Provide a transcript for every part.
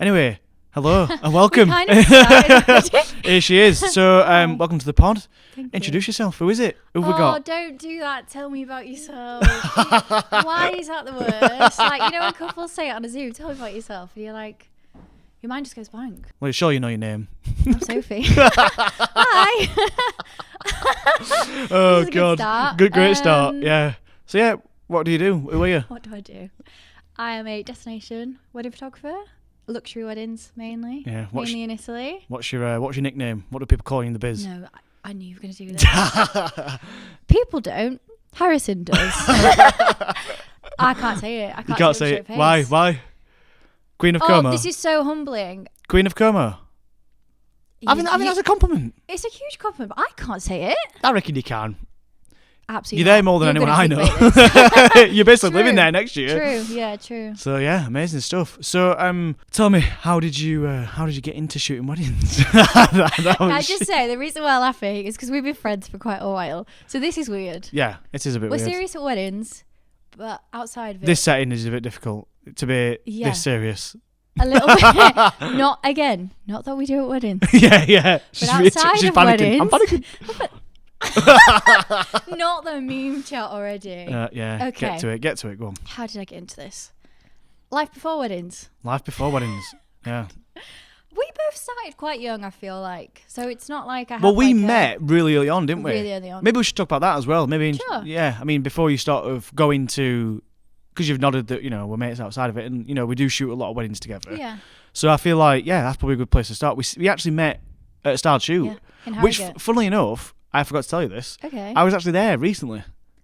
Anyway, hello and welcome. Kind of Here she is. So, welcome to the pod. Thank Introduce you. yourself. Who is it? Who have we got? Oh, don't do that. Tell me about yourself. Why is that the worst? Like, you know, when couples say it on a Zoom, tell me about yourself. And you're like, your mind just goes blank. Well, sure you know your name. I'm Sophie. Hi. Oh, This is a God. good start. Great start. Yeah. So, yeah, what do you do? Who are you? What do I do? I am a destination wedding photographer. Luxury weddings, mainly. Yeah. Mainly in Italy. What's your nickname? What do people call you in the biz? No, I knew you were going to do this. People don't. Harrison does. I can't say it. You can't say it. Why? Queen of Como. Oh, this is so humbling. Queen of Como. I think that's a compliment. It's a huge compliment, but I can't say it. I reckon you can. Absolutely. You're there not. more than You're anyone I gonna know. clickbait this. You're basically True. living there next year. True. Yeah, true. So yeah, amazing stuff. So tell me, how did you get into shooting weddings? Can I just say the reason why I'm laughing is because we've been friends for quite a while. So this is weird. Yeah, it is a bit We're weird. serious at weddings, but outside of it, This setting is a bit difficult to be Yeah. this serious. a little bit. Not that we do at weddings. yeah. She's outside of panicking. I'm weddings- panicking. Not the meme chat already. Yeah. Okay. Get to it. Go on. How did I get into this? Life before weddings. Life before weddings. Yeah. We both started quite young, I feel like. So it's not like I had Well, we like met really early on, didn't we? really early on. Maybe we should talk about that as well. Maybe. Sure. Yeah. I mean, before you start of going to, because you've nodded that we're mates outside of it, and we do shoot a lot of weddings together. Yeah. So I feel like that's probably a good place to start. We actually met at a Styled Shoot, Yeah. In which, Harrogate. funnily enough, I forgot to tell you this. Okay. I was actually there recently.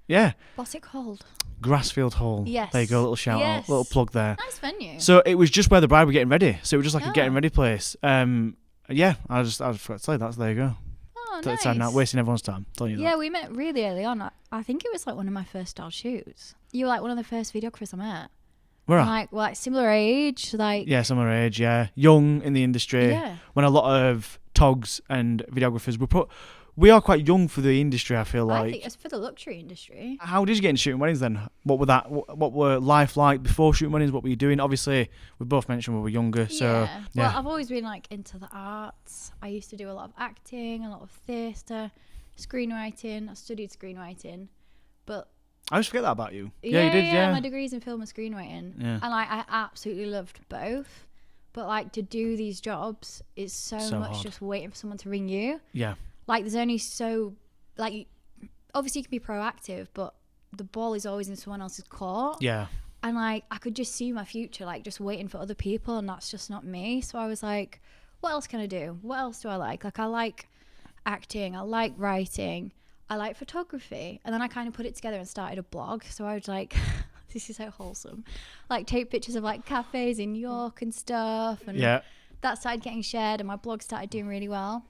Yeah. What's it called? Grassfield Hall. Yes. There you go, little shout Yes. out, little plug there. Nice venue. So it was just where the bride were getting ready. So it was just like a Oh. getting ready place. Yeah, I just forgot to tell you that. So there you go. Oh, So I'm not nice. wasting everyone's time. Telling you that. Yeah, we met really early on. I think it was like one of my first style shoots. You were like one of the first videographers I met. Where And, at? like similar age, like Yeah, similar age. Yeah, young in the industry. Yeah. When a lot of togs and videographers we are quite young for the industry. I feel I like. think it's for the luxury industry. How did you get into shooting weddings then? What were life like before shooting weddings? What were you doing? Obviously, we both mentioned we were younger, so Yeah. Well, I've always been like into the arts. I used to do a lot of acting, a lot of theatre, screenwriting. I studied screenwriting, but I always forget that about you. yeah, you did. Yeah. my degree's in film and screenwriting, Yeah. and like I absolutely loved both. But like to do these jobs is so much hard. just waiting for someone to ring you. Yeah. Like there's only so like obviously you can be proactive, but the ball is always in someone else's court. Yeah. And like I could just see my future like just waiting for other people, and that's just not me. So I was like, what else can I do? What else do I like? Like I like acting, I like writing, I like photography. And then I kind of put it together and started a blog. So I was like this is so wholesome. Like take pictures of like cafes in York and stuff, and Yeah. that started getting shared and my blog started doing really well.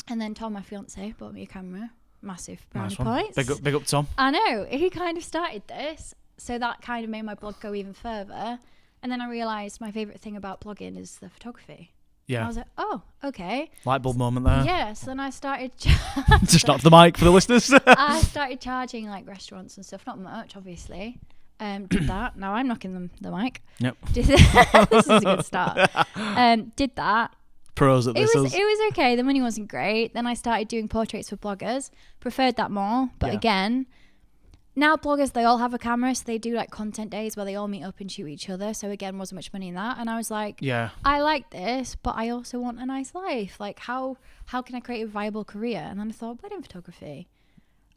And then Tom, my fiance, bought me a camera. Massive brownie Nice one. points. Big up, Tom. I know. He kind of started this. So that kind of made my blog go even further. And then I realised my favourite thing about blogging is the photography. And I Yeah. was like, oh, okay. Light bulb moment there. Yeah. So then I started... Just knock the mic for the listeners. I started charging like restaurants and stuff. Not much, obviously. Did that. Now I'm knocking the mic. Yep. This is a good start. Did that. Pros at It this. was okay. The money wasn't great. Then I started doing portraits for bloggers. Preferred that more. But Yeah. again, now bloggers, they all have a camera. So they do like content days where they all meet up and shoot each other. So again, wasn't much money in that. And I was like, Yeah. I like this, but I also want a nice life. Like how can I create a viable career? And then I thought, wedding photography.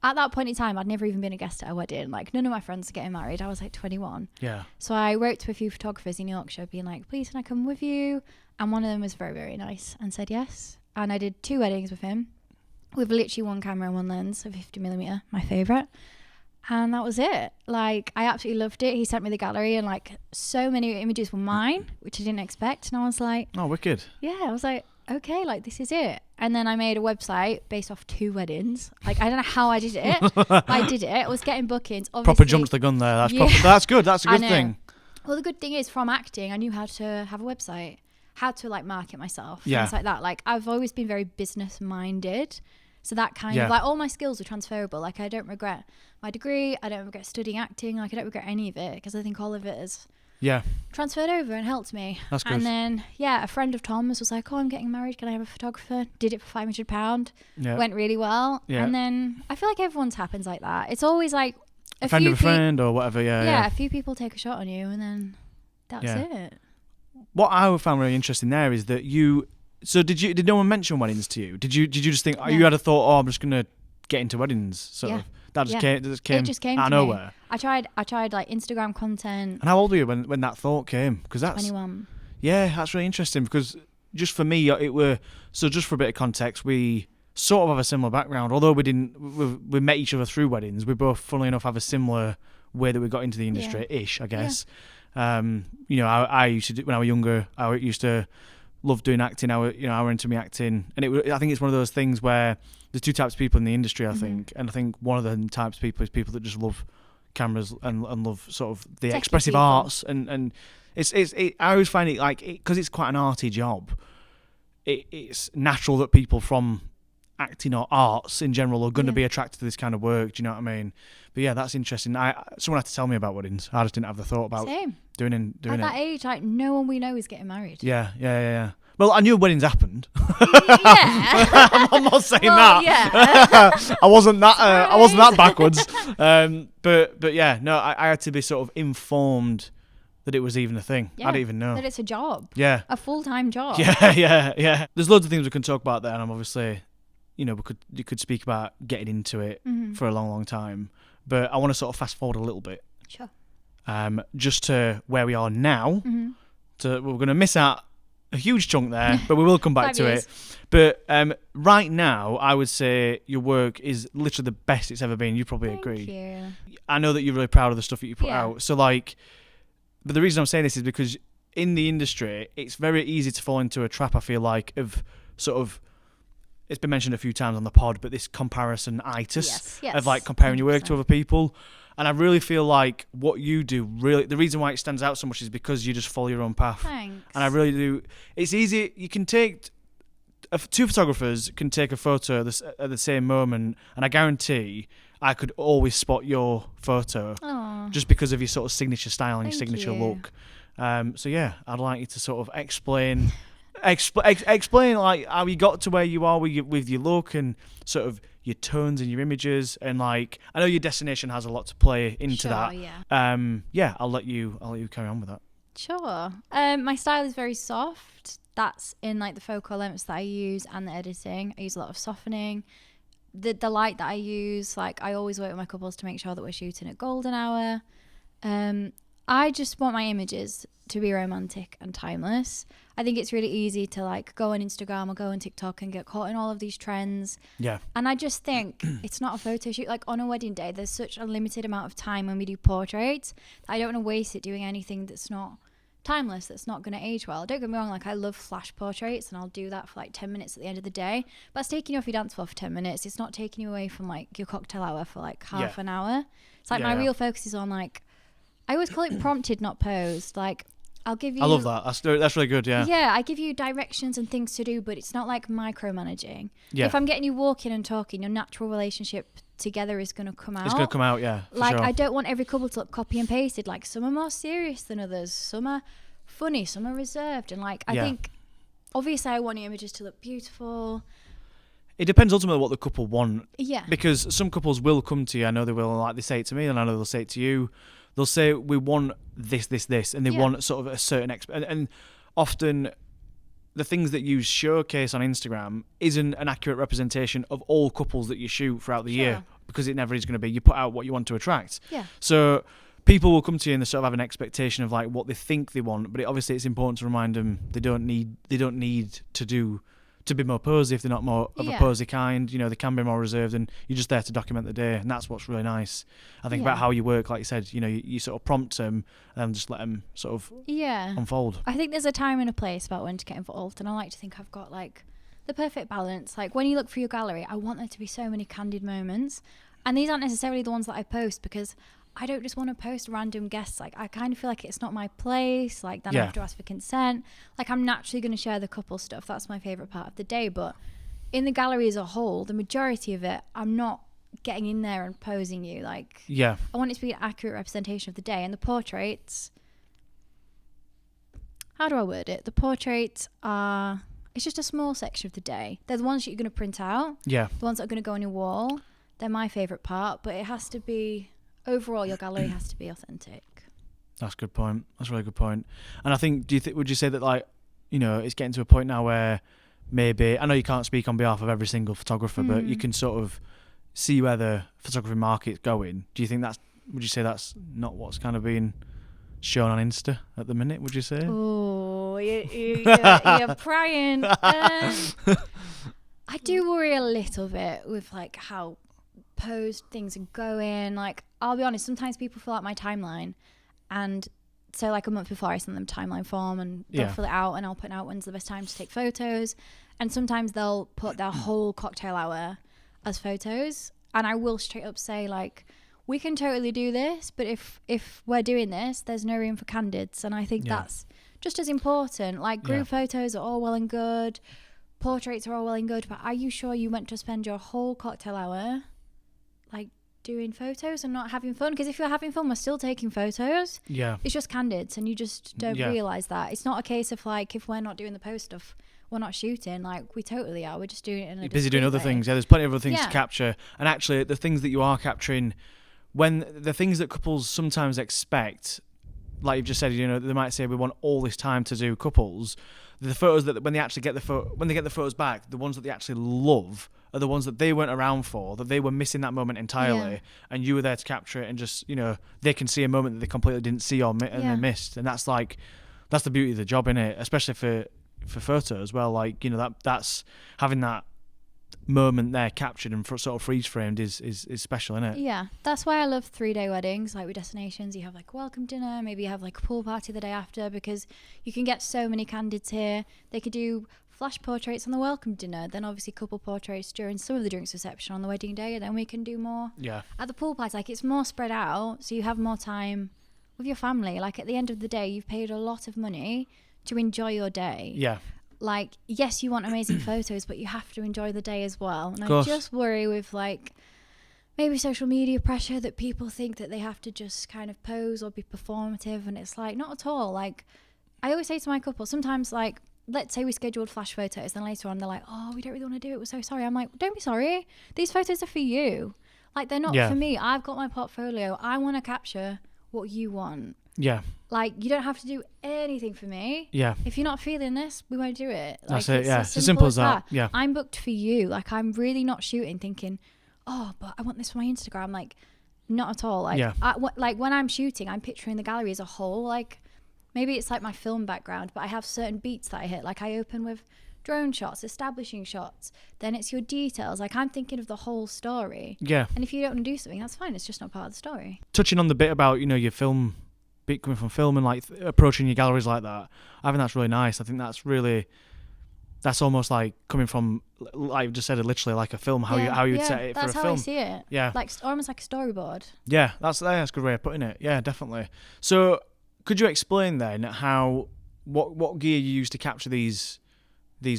At that point in time, I'd never even been a guest at a wedding. Like none of my friends were getting married. I was like 21. Yeah. So I wrote to a few photographers in Yorkshire being like, please can I come with you? And one of them was very, very nice and said yes. And I did 2 weddings with him with literally 1 camera and 1 lens, a 50mm, my favourite. And that was it. Like I absolutely loved it. He sent me the gallery and like so many images were mine, which I didn't expect. And I was like, Oh, wicked. yeah, I was like, okay, like this is it. And then I made a website based off 2 weddings. Like I don't know how I did it. But I did it. I was getting bookings. Obviously, Proper jumped the gun there. That's Yeah. that's good. That's a I good know. thing. Well, the good thing is from acting, I knew how to have a website, how to like market myself, Yeah. things like that. Like I've always been very business minded. So that kind Yeah. of like all my skills are transferable. Like I don't regret my degree. I don't regret studying acting. Like I don't regret any of it because I think all of it has Yeah. transferred over and helped me. That's good. And then, a friend of Tom's was like, oh, I'm getting married. Can I have a photographer? Did it for £500. Yeah. Went really well. Yeah. And then I feel like everyone's happens like that. It's always like a friend of a friend or whatever. Yeah. A few people take a shot on you and then that's it. What I found really interesting there is that did no one mention weddings to you? Did you just think you had a thought, oh, I'm just going to get into weddings sort of? That just came out of nowhere. I tried like Instagram content. And how old were you when that thought came? Because that's 21. Yeah, that's really interesting because just for me, just for a bit of context, we sort of have a similar background. Although we met each other through weddings, we both, funnily enough, have a similar way that we got into the industry-ish, I guess. Yeah. I used to do, when I was younger, I used to love doing acting. I were into me acting, and I think it's one of those things where there's two types of people in the industry, I think, and I think one of the types of people is people that just love cameras and love sort of the expressive arts, and I always find it like, because it's quite an arty job, it's natural that people from acting or arts in general are going to be attracted to this kind of work. Do you know what I mean? But yeah, that's interesting. Someone had to tell me about weddings. I just didn't have the thought about doing it. At that age, like, no one we know is getting married. Yeah. Well, I knew weddings happened. Yeah. I'm not saying that. Yeah. I wasn't that backwards. But yeah, no, I had to be sort of informed that it was even a thing. Yeah, I didn't even know that it's a job. Yeah. A full-time job. Yeah. There's loads of things we can talk about there, and I'm obviously, you could speak about getting into it for a long, long time. But I want to sort of fast forward a little bit. Sure. Just to where we are now. We're going to miss out a huge chunk there, but we will come back to it. But right now, I would say your work is literally the best it's ever been. You probably agree. Thank you. I know that you're really proud of the stuff that you put out. So but the reason I'm saying this is because in the industry, it's very easy to fall into a trap, I feel like, of sort of, it's been mentioned a few times on the pod, but this comparison-itis of like comparing 100%. Your work to other people. And I really feel like what you do, really, the reason why it stands out so much is because you just follow your own path. Thanks. And I really do. It's easy. You can take, two photographers can take a photo at the same moment, and I guarantee I could always spot your photo. Aww. Just because of your sort of signature style and your signature you. look. So yeah, I'd like you to sort of explain like how you got to where you are with your look and sort of your tones and your images, and like, I know your destination has a lot to play into that. Yeah. I'll let you carry on with that. Sure. My style is very soft. That's in like the focal lengths that I use and the editing. I use a lot of softening. The light that I use, like, I always work with my couples to make sure that we're shooting at golden hour. I just want my images to be romantic and timeless. I think it's really easy to like go on Instagram or go on TikTok and get caught in all of these trends. Yeah. And I just think it's not a photo shoot. Like on a wedding day, there's such a limited amount of time when we do portraits that I don't want to waste it doing anything that's not timeless, that's not going to age well. Don't get me wrong, like I love flash portraits and I'll do that for like 10 minutes at the end of the day. But it's taking you off your dance floor for 10 minutes. It's not taking you away from like your cocktail hour for like half an hour. It's like my real focus is on like, I always call it prompted, not posed. Like, I'll give you... I love that. That's really good, yeah. Yeah, I give you directions and things to do, but it's not like micromanaging. Yeah. If I'm getting you walking and talking, your natural relationship together is going to come out. It's going to come out, yeah. Like, sure. I don't want every couple to look copy and pasted. Like, some are more serious than others. Some are funny. Some are reserved. And, like, I think, obviously, I want your images to look beautiful. It depends ultimately what the couple want. Yeah. Because some couples will come to you. I know they will, like they say it to me, and I know they'll say it to you. They'll say, we want this, and they want sort of a certain... And often the things that you showcase on Instagram isn't an accurate representation of all couples that you shoot throughout the year, because it never is going to be. You put out what you want to attract. Yeah. So people will come to you and they sort of have an expectation of like what they think they want, but obviously it's important to remind them they don't need to be more posy if they're not more of a posy kind. You know, they can be more reserved, and you're just there to document the day, and that's what's really nice. I think about how you work, like you said, you know, you sort of prompt them and just let them sort of unfold. I think there's a time and a place about when to get involved, and I like to think I've got like the perfect balance. Like when you look through your gallery, I want there to be so many candid moments, and these aren't necessarily the ones that I post, because I don't just want to post random guests. Like, I kind of feel like it's not my place. Like, then I have to ask for consent. Like, I'm naturally going to share the couple stuff. That's my favourite part of the day. But in the gallery as a whole, the majority of it, I'm not getting in there and posing you. Like, I want it to be an accurate representation of the day. And the portraits, how do I word it? The portraits are, it's just a small section of the day. They're the ones that you're going to print out. Yeah. The ones that are going to go on your wall. They're my favourite part, but it has to be, overall, your gallery has to be authentic. That's a good point. That's a really good point. And I think, would you say that, like, you know, it's getting to a point now where maybe, I know you can't speak on behalf of every single photographer, but you can sort of see where the photography market's going. Do you think would you say that's not what's kind of being shown on Insta at the minute, would you say? Oh, you're prying. I do worry a little bit with like how posed things are going. Like, I'll be honest, sometimes people fill out my timeline, and so like a month before I send them timeline form, and they'll fill it out, and I'll put out when's the best time to take photos. And sometimes they'll put their whole cocktail hour as photos, and I will straight up say, like, we can totally do this, but if we're doing this, there's no room for candids. And I think that's just as important. Like, group photos are all well and good, portraits are all well and good, but are you sure you went to spend your whole cocktail hour like doing photos and not having fun? Because if you're having fun, we're still taking photos. Yeah, it's just candids, and you just don't realize that. It's not a case of like, if we're not doing the post stuff, we're not shooting. Like, we totally are. We're just doing it in a you're busy doing other way. things. Yeah, there's plenty of other things to capture. And actually, the things that you are capturing, when the things that couples sometimes expect, like you've just said, you know, they might say we want all this time to do couples. The photos that when they actually get when they get the photos back, the ones that they actually love are the ones that they weren't around for, that they were missing that moment entirely, and you were there to capture it, and just, you know, they can see a moment that they completely didn't see or and they missed, and that's the beauty of the job, innit? Especially for photo as well. Like, you know, that's having that moment there captured and sort of freeze framed is special, isn't it? Yeah, that's why I love 3-day weddings. Like, with destinations, you have like a welcome dinner, maybe you have like a pool party the day after, because you can get so many candids here. They could do flash portraits on the welcome dinner, then obviously couple portraits during some of the drinks reception on the wedding day, and then we can do more at the pool party. Like, it's more spread out, so you have more time with your family. Like, at the end of the day, you've paid a lot of money to enjoy your day. Yeah. Like, yes, you want amazing photos, but you have to enjoy the day as well. And I just worry with like maybe social media pressure that people think that they have to just kind of pose or be performative, and it's like, not at all. Like, I always say to my couple, sometimes, like, let's say we scheduled flash photos, then later on they're like, oh, we don't really want to do it, we're so sorry. I'm like, don't be sorry, these photos are for you. Like, they're not for me. I've got my portfolio, I want to capture what you want. Yeah. Like, you don't have to do anything for me. Yeah. If you're not feeling this, we won't do it. Like, that's it. Yeah. It's as simple as that. Yeah. I'm booked for you. Like, I'm really not shooting thinking, oh, but I want this for my Instagram. Like, not at all. Like, like when I'm shooting, I'm picturing the gallery as a whole. Like, maybe it's like my film background, but I have certain beats that I hit. Like, I open with drone shots, establishing shots. Then it's your details. Like, I'm thinking of the whole story. Yeah. And if you don't want to do something, that's fine. It's just not part of the story. Touching on the bit about, you know, your film, coming from film and like approaching your galleries like that, I think that's really nice. I think that's almost like coming from, like you just said, literally like a film, how you would set it for a film. That's how I see it. Yeah. Like, almost like a storyboard. Yeah, that's a good way of putting it. Yeah, definitely. So could you explain then what gear you use to capture these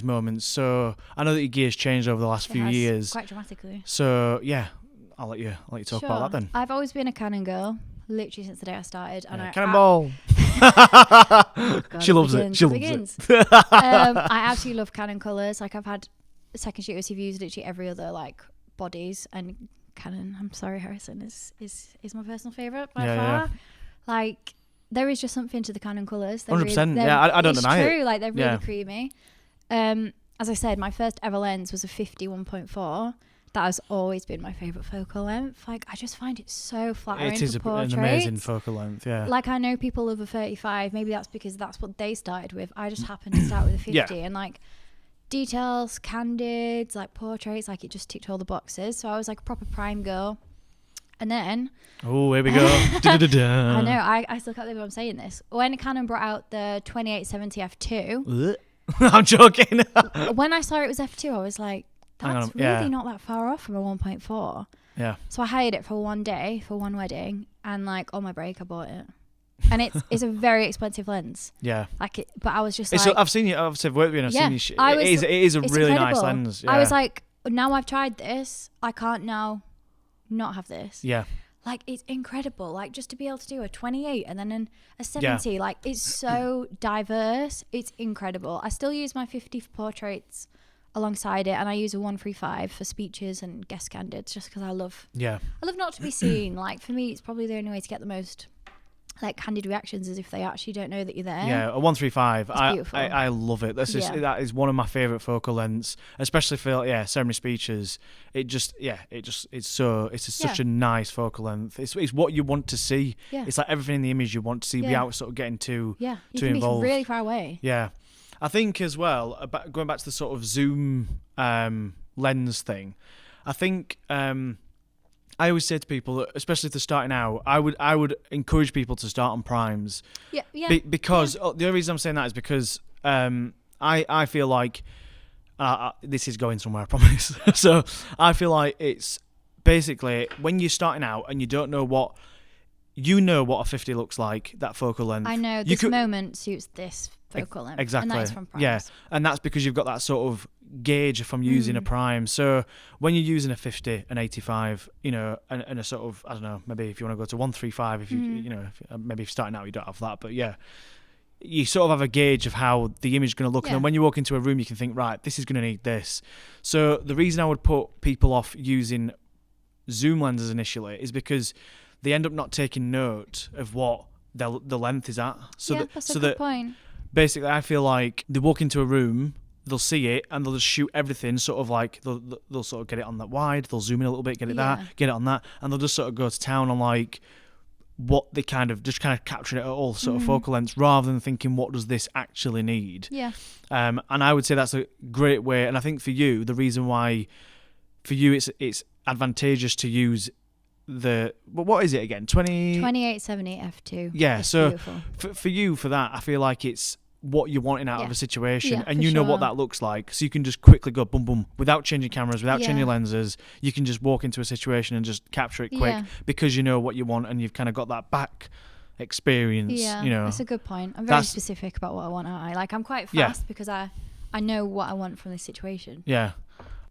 moments? So I know that your gear's changed over the last few years. Quite dramatically. So yeah, I'll let you talk about that then. I've always been a Canon girl, literally since the day I started. And Cannonball. She loves it. I absolutely love Canon colours. Like, I've had second shooters who've used literally every other like bodies, and Canon, I'm sorry, Harrison is my personal favourite by far. Yeah. Like, there is just something to the Canon colours. 100%. I don't deny it. It's true. Like, they're really creamy. As I said, my first ever lens was a 50-1.4. That has always been my favourite focal length. Like, I just find it so flattering. It is an amazing focal length, yeah. Like, I know people love a 35. Maybe that's because that's what they started with. I just happened to start with a 50. And, like, details, candids, like, portraits, like, it just ticked all the boxes. So I was, like, a proper prime girl. And then... Oh, here we go. I know. I still can't believe I'm saying this. When Canon brought out the 2870 f2... I'm joking. When I saw it was f2, I was like... That's really not that far off from a 1.4. Yeah. So I hired it for one day, for one wedding, and like on my break I bought it. And it's a very expensive lens. Yeah. Like, but I was just like, I've seen you. I've worked with you. And I've seen you. It is a really incredible. Nice lens. Yeah. I was like, now I've tried this, I can't now not have this. Yeah. Like, it's incredible. Like, just to be able to do a 28 and then a 70, like, it's so diverse. It's incredible. I still use my 50 for portraits alongside it, and I use a 135 for speeches and guest candidates, just because I love not to be seen. Like, for me, it's probably the only way to get the most, like, candid reactions is if they actually don't know that you're there. Yeah, a 135. Beautiful. I love it. That is one of my favourite focal lengths, especially for ceremony speeches. It's such a nice focal length. It's what you want to see. Yeah. It's like everything in the image you want to see without sort of getting too you too can involved. be really far away. Yeah, I think as well about going back to the sort of zoom lens thing. I think. I always say to people, especially if they're starting out, I would encourage people to start on primes. Yeah. Because the only reason I'm saying that is because I feel like this is going somewhere, I promise. So I feel like it's basically when you're starting out and you don't know what a 50 looks like, that focal length. I know this moment suits this focal length. Exactly. And that's from primes. Yeah, and that's because you've got that sort of gauge from using a prime. So when you're using a 50, an 85, and a sort of, I don't know, maybe if you want to go to 135, if maybe if you're starting out you don't have that, but yeah, you sort of have a gauge of how the image is going to look, and then when you walk into a room you can think, right, this is going to need this. So the reason I would put people off using zoom lenses initially is because they end up not taking note of what the length is at. That's a good point. Basically, I feel like they walk into a room, they'll see it, and they'll just shoot everything. Sort of like they'll sort of get it on that wide, they'll zoom in a little bit, get it on that, and they'll just sort of go to town on like what they kind of capturing it at all sort of focal lengths, rather than thinking what does this actually need. Yeah. And I would say that's a great way. And I think for you, the reason why for you it's advantageous to use what is it again? 2870 f2. Yeah, it's so beautiful. for you, for that, I feel like it's what you're wanting out of a situation, and for you know what sure. that looks like, so you can just quickly go boom boom without changing cameras, without changing lenses. You can just walk into a situation and just capture it quick because you know what you want, and you've kind of got that back experience. That's a good point. I'm very specific about what I want. I'm quite fast because I know what I want from this situation. Yeah,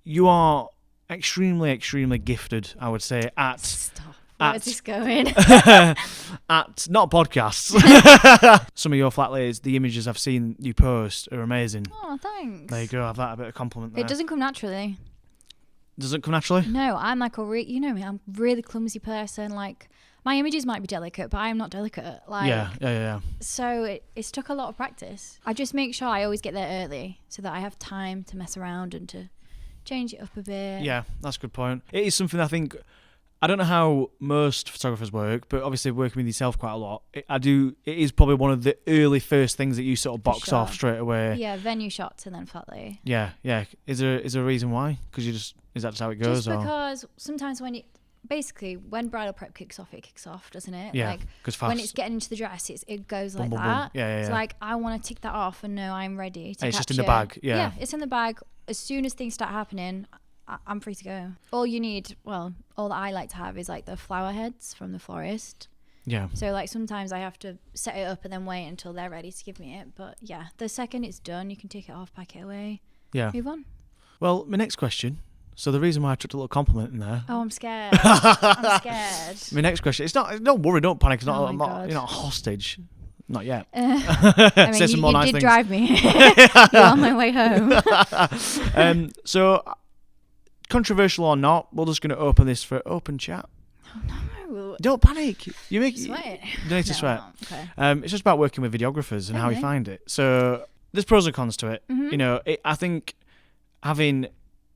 you are extremely gifted, I would say, at Stop. Where's this going? at not podcasts. Some of your flat layers, the images I've seen you post are amazing. Oh, thanks. There you go. Have that a bit of compliment there. It doesn't come naturally. Does it come naturally? No, I'm like you know me. I'm a really clumsy person. Like, my images might be delicate, but I am not delicate. Like, yeah. So it's took a lot of practice. I just make sure I always get there early so that I have time to mess around and to change it up a bit. Yeah, that's a good point. It is something I think. I don't know how most photographers work, but obviously working with yourself quite a lot, it is probably one of the early first things that you sort of box off straight away. Yeah, venue shots and then flat lay. Yeah. Is there a reason why? Because is that just how it goes? Just because sometimes when when bridal prep kicks off, doesn't it? Yeah, like fast. when it's getting into the dress, it goes like that. Yeah. It's like, I want to tick that off and know I'm ready to it's capture. just in the bag. Yeah, it's in the bag. As soon as things start happening, I'm free to go. All you need, all that I like to have is like the flower heads from the florist. Yeah. So like sometimes I have to set it up and then wait until they're ready to give me it. But yeah, the second it's done, you can take it off, pack it away, move on. Well, my next question. So the reason why I took a little compliment in there. Oh, I'm scared. I'm scared. My next question. It's not. Don't worry. Don't panic. It's not. Oh my God. You're not a hostage. Not yet. I mean, you nice did things. drive me. You're on my way home. So, controversial or not, we're just going to open this for open chat. Oh no! Don't panic. You make sweat. You don't need to sweat. Okay. It's just about working with videographers and how you find it. So there's pros and cons to it. Mm-hmm. I think having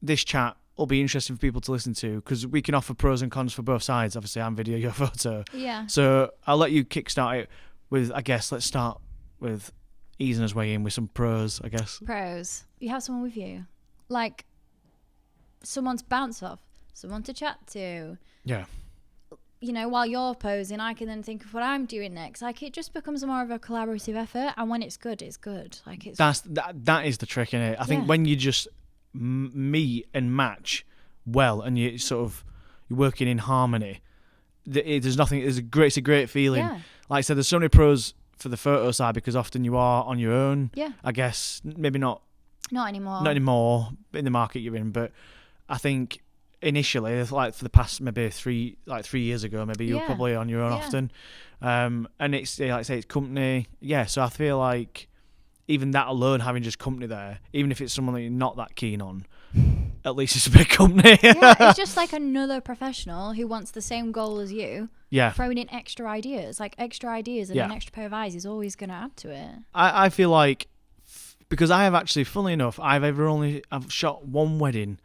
this chat will be interesting for people to listen to because we can offer pros and cons for both sides. Obviously, I'm video, you're photo. Yeah. So I'll let you kickstart it with, I guess, let's start with easing us way in with some pros, I guess. Pros. You have someone with you. Like, someone to bounce off, someone to chat to. Yeah. While you're posing, I can then think of what I'm doing next. Like, it just becomes more of a collaborative effort, and when it's good, it's good. Like, it's that is the trick, innit? I think when you just meet and match well, and you sort of you're working in harmony, there's nothing. It's a great feeling. Yeah. Like I said, there's so many pros for the photo side because often you are on your own. Yeah. I guess maybe not anymore. Not anymore in the market you're in, but I think initially, like for the past maybe 3 years ago, maybe you were Yeah. probably on your own Yeah. often. And it's like I say, it's company. Yeah, so I feel like even that alone, having just company there, even if it's someone that you're not that keen on, at least it's a big company. Yeah, it's just like another professional who wants the same goal as you, Yeah. throwing in extra ideas. Like extra ideas and Yeah. an extra pair of eyes is always going to add to it. I feel like, because I have actually, funnily enough, I've shot one wedding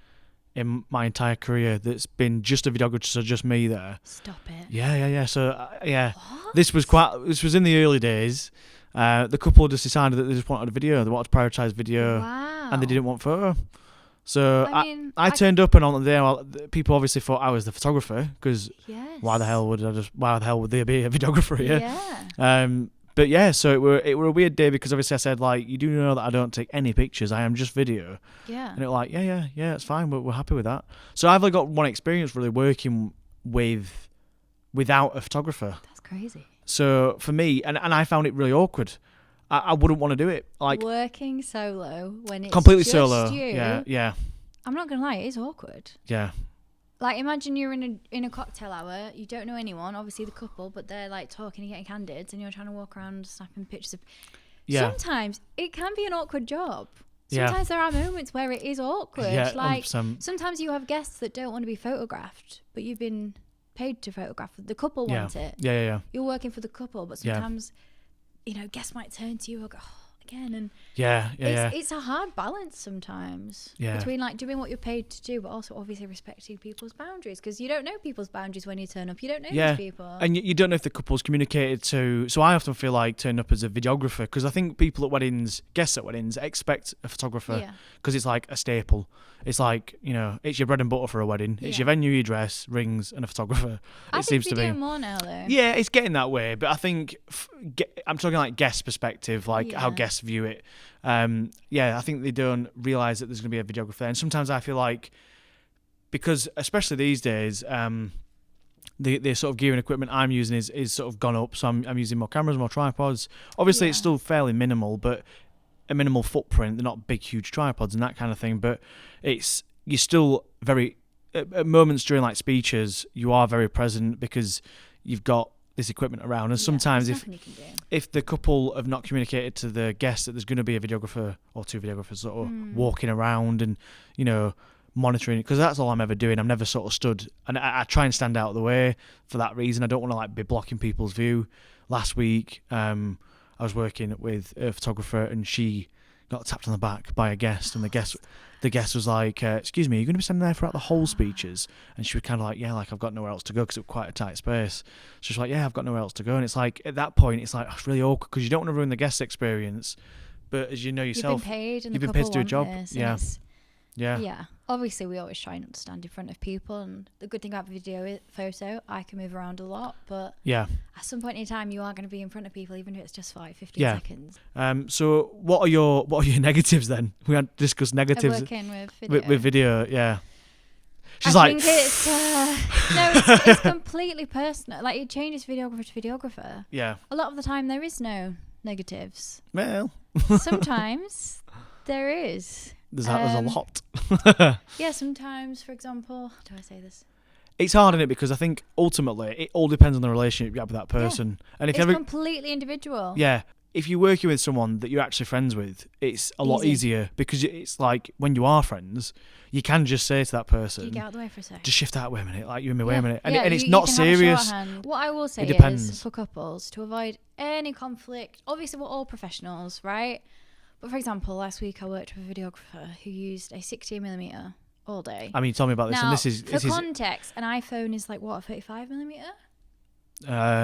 in my entire career that's been just a videographer, so just me there. Stop it. Yeah. So yeah, What? this was in the early days. The couple just decided that they just wanted a video. They wanted to prioritize video, Wow. and they didn't want photo. So I mean, I turned up, and on the day, well, people obviously thought I was the photographer, because Yes. why the hell would there be a videographer here? Yeah. But yeah, so it were a weird day, because obviously I said, like, you do know that I don't take any pictures. I am just video. Yeah. And it like, yeah, it's fine. We're happy with that. So I've only got one experience really working without a photographer. That's crazy. So for me, and I found it really awkward. I wouldn't want to do it. Like, Working solo when it's completely just solo. you. Yeah. I'm not gonna lie, it is awkward. Yeah. Like, imagine you're in a cocktail hour, you don't know anyone, obviously the couple, but they're like talking and getting candids, and you're trying to walk around snapping pictures of. Yeah. Sometimes it can be an awkward job. Yeah. Sometimes there are moments where it is awkward. Yeah, Like 100%. sometimes you have guests that don't want to be photographed, but you've been paid to photograph. The couple want it. Yeah. You're working for the couple, but Yeah. sometimes, guests might turn to you or go, again, and Yeah. it's a hard balance sometimes between like doing what you're paid to do, but also obviously respecting people's boundaries, because you don't know people's boundaries when you turn up. You don't know these people. And you don't know if the couple's communicated to. So I often feel like turning up as a videographer, because I think people at weddings, guests at weddings, expect a photographer, because it's like a staple. It's like, it's your bread and butter for a wedding. It's your venue, your dress, rings, and a photographer. I It think seems to they're be doing more now though. Yeah, it's getting that way, but I think I'm talking like guest perspective, like how Yeah. guests view it. I think they don't realise that there's going to be a videographer there. And sometimes I feel like, because especially these days, the sort of gear and equipment I'm using is sort of gone up. So I'm using more cameras, more tripods. Obviously, it's still fairly minimal, but a minimal footprint. They're not big, huge tripods and that kind of thing. But you're still very, at moments during like speeches, you are very present, because you've got this equipment around. And sometimes if the couple have not communicated to the guests that there's going to be a videographer or two videographers sort of walking around and, monitoring it, because that's all I'm ever doing. I'm never sort of stood, and I try and stand out of the way for that reason. I don't want to like be blocking people's view. Last week, I was working with a photographer, and she got tapped on the back by a guest, and the guest was like, excuse me, are you going to be standing there throughout the whole speeches? And she was kind of like, yeah, like I've got nowhere else to go, because it was quite a tight space. So she's like, yeah, I've got nowhere else to go. And it's like, at that point, it's like, it's really awkward, because you don't want to ruin the guest experience, but as you know yourself, you've been paid, and you've the been paid to do a couple job. want this, Yeah. Yeah. Obviously, we always try not to stand in front of people, and the good thing about photo, I can move around a lot, but at some point in time, you are going to be in front of people, even if it's just for like 15 seconds. So what are your negatives then? We had discussed negatives Working with video. with video. Yeah. She's I like, think it's it's completely personal. Like, it changes videographer to videographer. yeah. A lot of the time, there is no negatives. Well, Sometimes there is. there's a lot. Yeah, sometimes, for example, how do I say this? It's hard, isn't it? Because I think ultimately it all depends on the relationship you have with that person. And if It's completely individual. yeah, if you're working with someone that you're actually friends with, it's a lot easier, because it's like when you are friends, you can just say to that person, You get out of the way for a second. just shift out, wait a minute, like you and me, wait a minute, and, Yeah, and it's you not can have a serious. shorthand. What I will say It depends. is, for couples, to avoid any conflict, obviously we're all professionals, right? But for example, last week I worked with a videographer who used a 16mm all day. I mean, tell me about this. Now, And this is for context, an iPhone is like, what, a 35mm?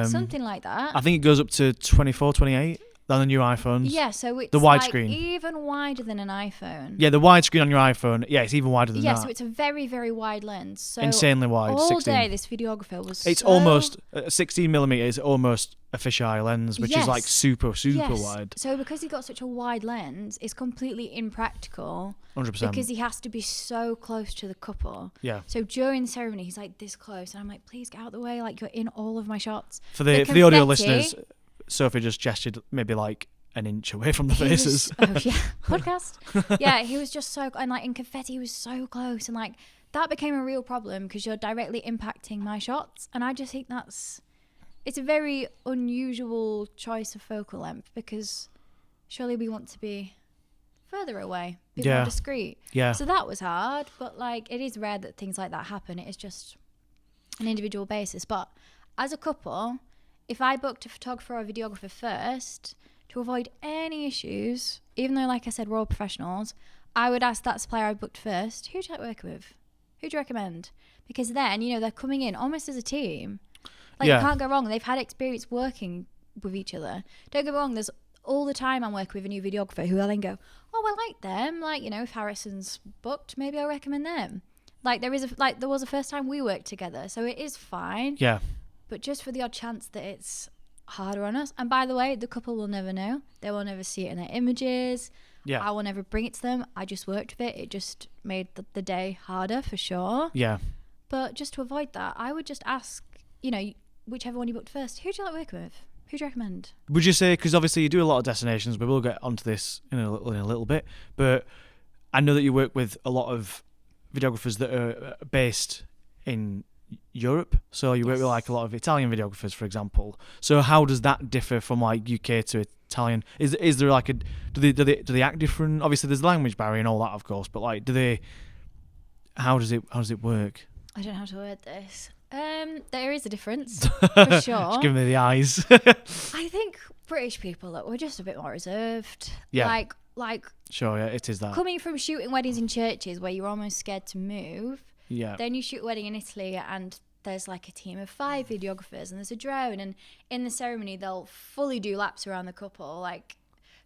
Something like that. I think it goes up to 24, 28 on the new iPhones. Yeah, so it's the like widescreen. even wider than an iPhone. Yeah, the widescreen on your iPhone. Yeah, it's even wider than that. Yeah, so it's a very, very wide lens. So Insanely wide. all 16. day, this videographer was It's so... almost 16mm is almost a fisheye lens, which is like Yes. super Yes. wide. So because he got such a wide lens, it's completely impractical 100%. because he has to be so close to the couple. Yeah. So during the ceremony, he's like this close, and I'm like, please get out of the way, like you're in all of my shots. For the audio confetti- listeners, Sophie just gestured maybe like an inch away from the he was- faces. oh yeah, podcast. Yeah, he was just so, and like in confetti, he was so close, and like that became a real problem because you're directly impacting my shots. And I just think it's a very unusual choice of focal length because surely we want to be further away, be more discreet. Yeah. So that was hard, but like it is rare that things like that happen. It is just an individual basis. But as a couple, if I booked a photographer or a videographer first to avoid any issues, even though like I said we're all professionals, I would ask that supplier I booked first, who do you like working with? Who do you recommend? Because then, you know, they're coming in almost as a team. Like, you can't go wrong. They've had experience working with each other. Don't get me wrong, there's all the time I'm working with a new videographer who I then go, oh, I like them. Like, you know, if Harrison's booked, maybe I'll recommend them. Like, there was a first time we worked together, so it is fine. Yeah. But just for the odd chance that it's harder on us. And by the way, the couple will never know. They will never see it in their images. Yeah. I will never bring it to them. I just worked with it. It just made the day harder for sure. Yeah. But just to avoid that, I would just ask, you know, whichever one you booked first, who do you like working with? Who do you recommend? Would you say, because obviously you do a lot of destinations, but we'll get onto this in a little bit, but I know that you work with a lot of videographers that are based in Europe, so you work with like a lot of Italian videographers, for example. So how does that differ from like UK to Italian? Is there like do they act different? Obviously there's the language barrier and all that, of course, but like how does it work? I don't know how to word this. There is a difference for sure. Just give me the eyes. I think British people, look, we're just a bit more reserved. Yeah. Like sure, yeah, it is that. Coming from shooting weddings in churches where you're almost scared to move. Yeah. Then you shoot a wedding in Italy and there's like a team of 5 videographers and there's a drone, and in the ceremony they'll fully do laps around the couple. Like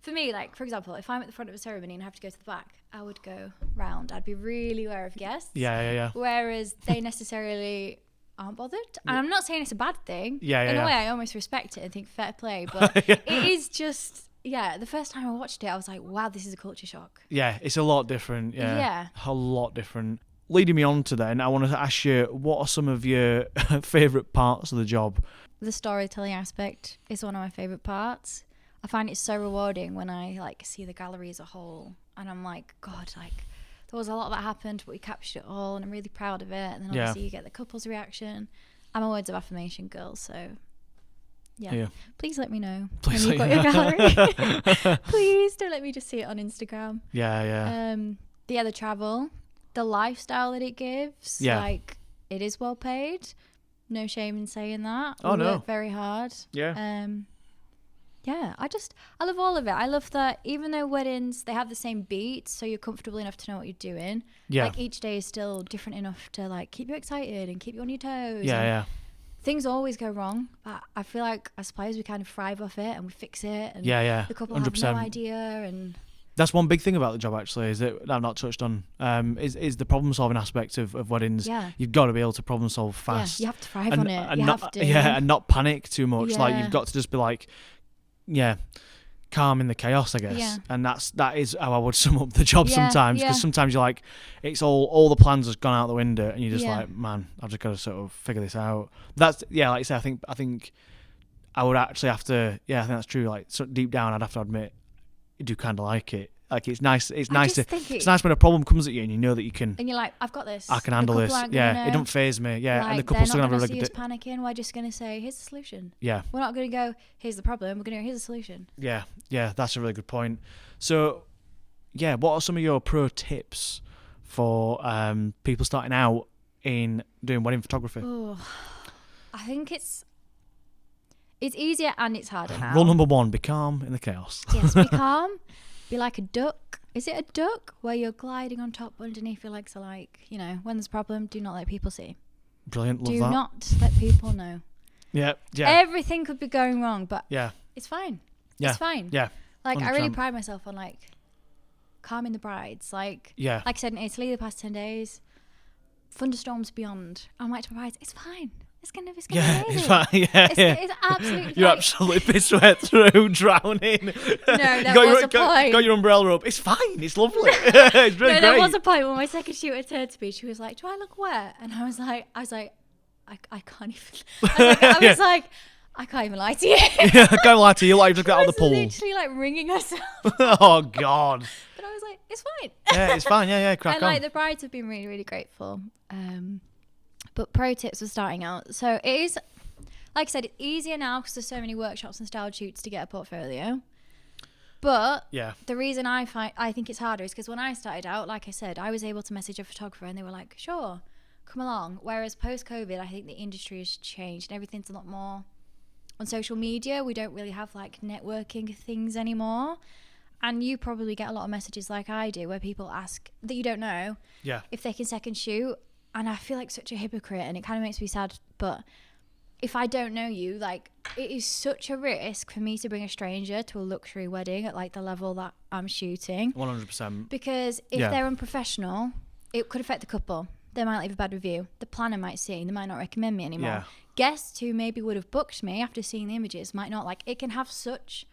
for me, like for example, if I'm at the front of a ceremony and have to go to the back, I would go round. I'd be really aware of guests. Yeah. Whereas they necessarily aren't bothered. And I'm not saying it's a bad thing. In a way, I almost respect it and think fair play. But it is just, the first time I watched it, I was like, wow, this is a culture shock. Yeah, it's a lot different. Yeah. A lot different. Leading me on to then, I want to ask you, what are some of your favourite parts of the job? The storytelling aspect is one of my favourite parts. I find it so rewarding when I like see the gallery as a whole, and I'm like, God, like there was a lot that happened, but we captured it all, and I'm really proud of it. And then obviously you get the couple's reaction. I'm a words of affirmation girl, so yeah. Please let me know when you've got your gallery. Please don't let me just see it on Instagram. The travel, the lifestyle that it gives, like it is well paid. No shame in saying that. We work very hard. I love all of it. I love that even though weddings, they have the same beat, so you're comfortable enough to know what you're doing. Like each day is still different enough to like keep you excited and keep you on your toes. Things always go wrong, but I feel like as suppliers we kind of thrive off it and we fix it. And the couple 100%. Have no idea. And that's one big thing about the job actually, is that I've not touched on, is the problem solving aspect of weddings. You've got to be able to problem solve fast. You have to thrive on it. And and not panic too much. Like you've got to just be like, calm in the chaos, I guess. And that is how I would sum up the job sometimes, because sometimes you're like, it's all the plans has gone out the window and you're just like, man, I've just got to sort of figure this out. That's like I say, I think I would actually have to, I think that's true, like so deep down I'd have to admit I do kind of like it. Like it's nice when a problem comes at you and you know that you can, and you're like, I've got this, I can handle this. It don't faze me. Like, and the couple's still gonna have a really good day. Panicking. We're just gonna say, here's the solution. We're not gonna go, here's the problem. We're gonna go, here's the solution. That's a really good point. So what are some of your pro tips for people starting out in doing wedding photography? I think it's easier and it's harder now. Rule number 1, be calm in the chaos. Yes, be calm. Be like a duck. Is it a duck where you're gliding on top, underneath your legs are like, you know, when there's a problem, do not let people see. Brilliant, love that. Do not let people know. Yeah. Everything could be going wrong, but it's fine. Yeah. It's fine. Yeah. Like 100%. I really pride myself on like calming the brides. Like I said in Italy the past 10 days, thunderstorms beyond. I'm like to my brides, it's fine. It's gonna be amazing. It's fine. It's absolutely. You're absolutely pissed wet through, drowning. No, there was a point. Got your umbrella up. It's fine. It's lovely. It's really great. There was a point when my second shooter turned to me. She was like, "Do I look wet?" And I was like, I can't even. I was like, I can't even lie to you. Yeah, I can't lie to you. Like, just get out of the pool. Literally like wringing herself. Oh God. But I was like, it's fine. Yeah, it's fine. Yeah, crack And on. like the brides have been really, really grateful. But pro tips for starting out. So it is, like I said, it's easier now because there's so many workshops and style shoots to get a portfolio. But Yeah. the reason I think it's harder is because when I started out, like I said, I was able to message a photographer and they were like, sure, come along. Whereas post-COVID, I think the industry has changed and everything's a lot more on social media. We don't really have like networking things anymore. And you probably get a lot of messages like I do where people ask that you don't know if they can second shoot. And I feel like such a hypocrite and it kind of makes me sad. But if I don't know you, like it is such a risk for me to bring a stranger to a luxury wedding at like the level that I'm shooting. 100%. Because if they're unprofessional, it could affect the couple. They might leave a bad review. The planner might see and they might not recommend me anymore. Yeah. Guests who maybe would have booked me after seeing the images might not. Like it can have such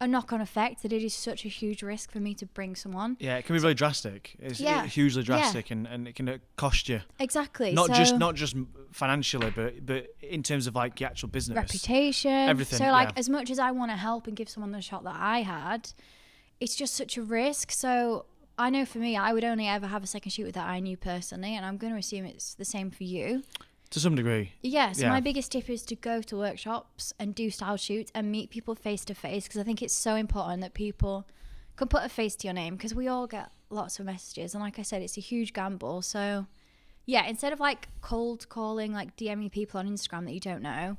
a knock-on effect that it is such a huge risk for me to bring someone. Yeah, it can be really drastic. It's hugely drastic, and it can cost you. Exactly. Not just financially, but in terms of like the actual business, reputation, everything. So like as much as I want to help and give someone the shot that I had, it's just such a risk. So I know for me, I would only ever have a second shoot with that I knew personally, and I'm going to assume it's the same for you. To some degree. Yeah, so my biggest tip is to go to workshops and do style shoots and meet people face to face, because I think it's so important that people can put a face to your name, because we all get lots of messages. And like I said, it's a huge gamble. So yeah, instead of like cold calling, like DMing people on Instagram that you don't know,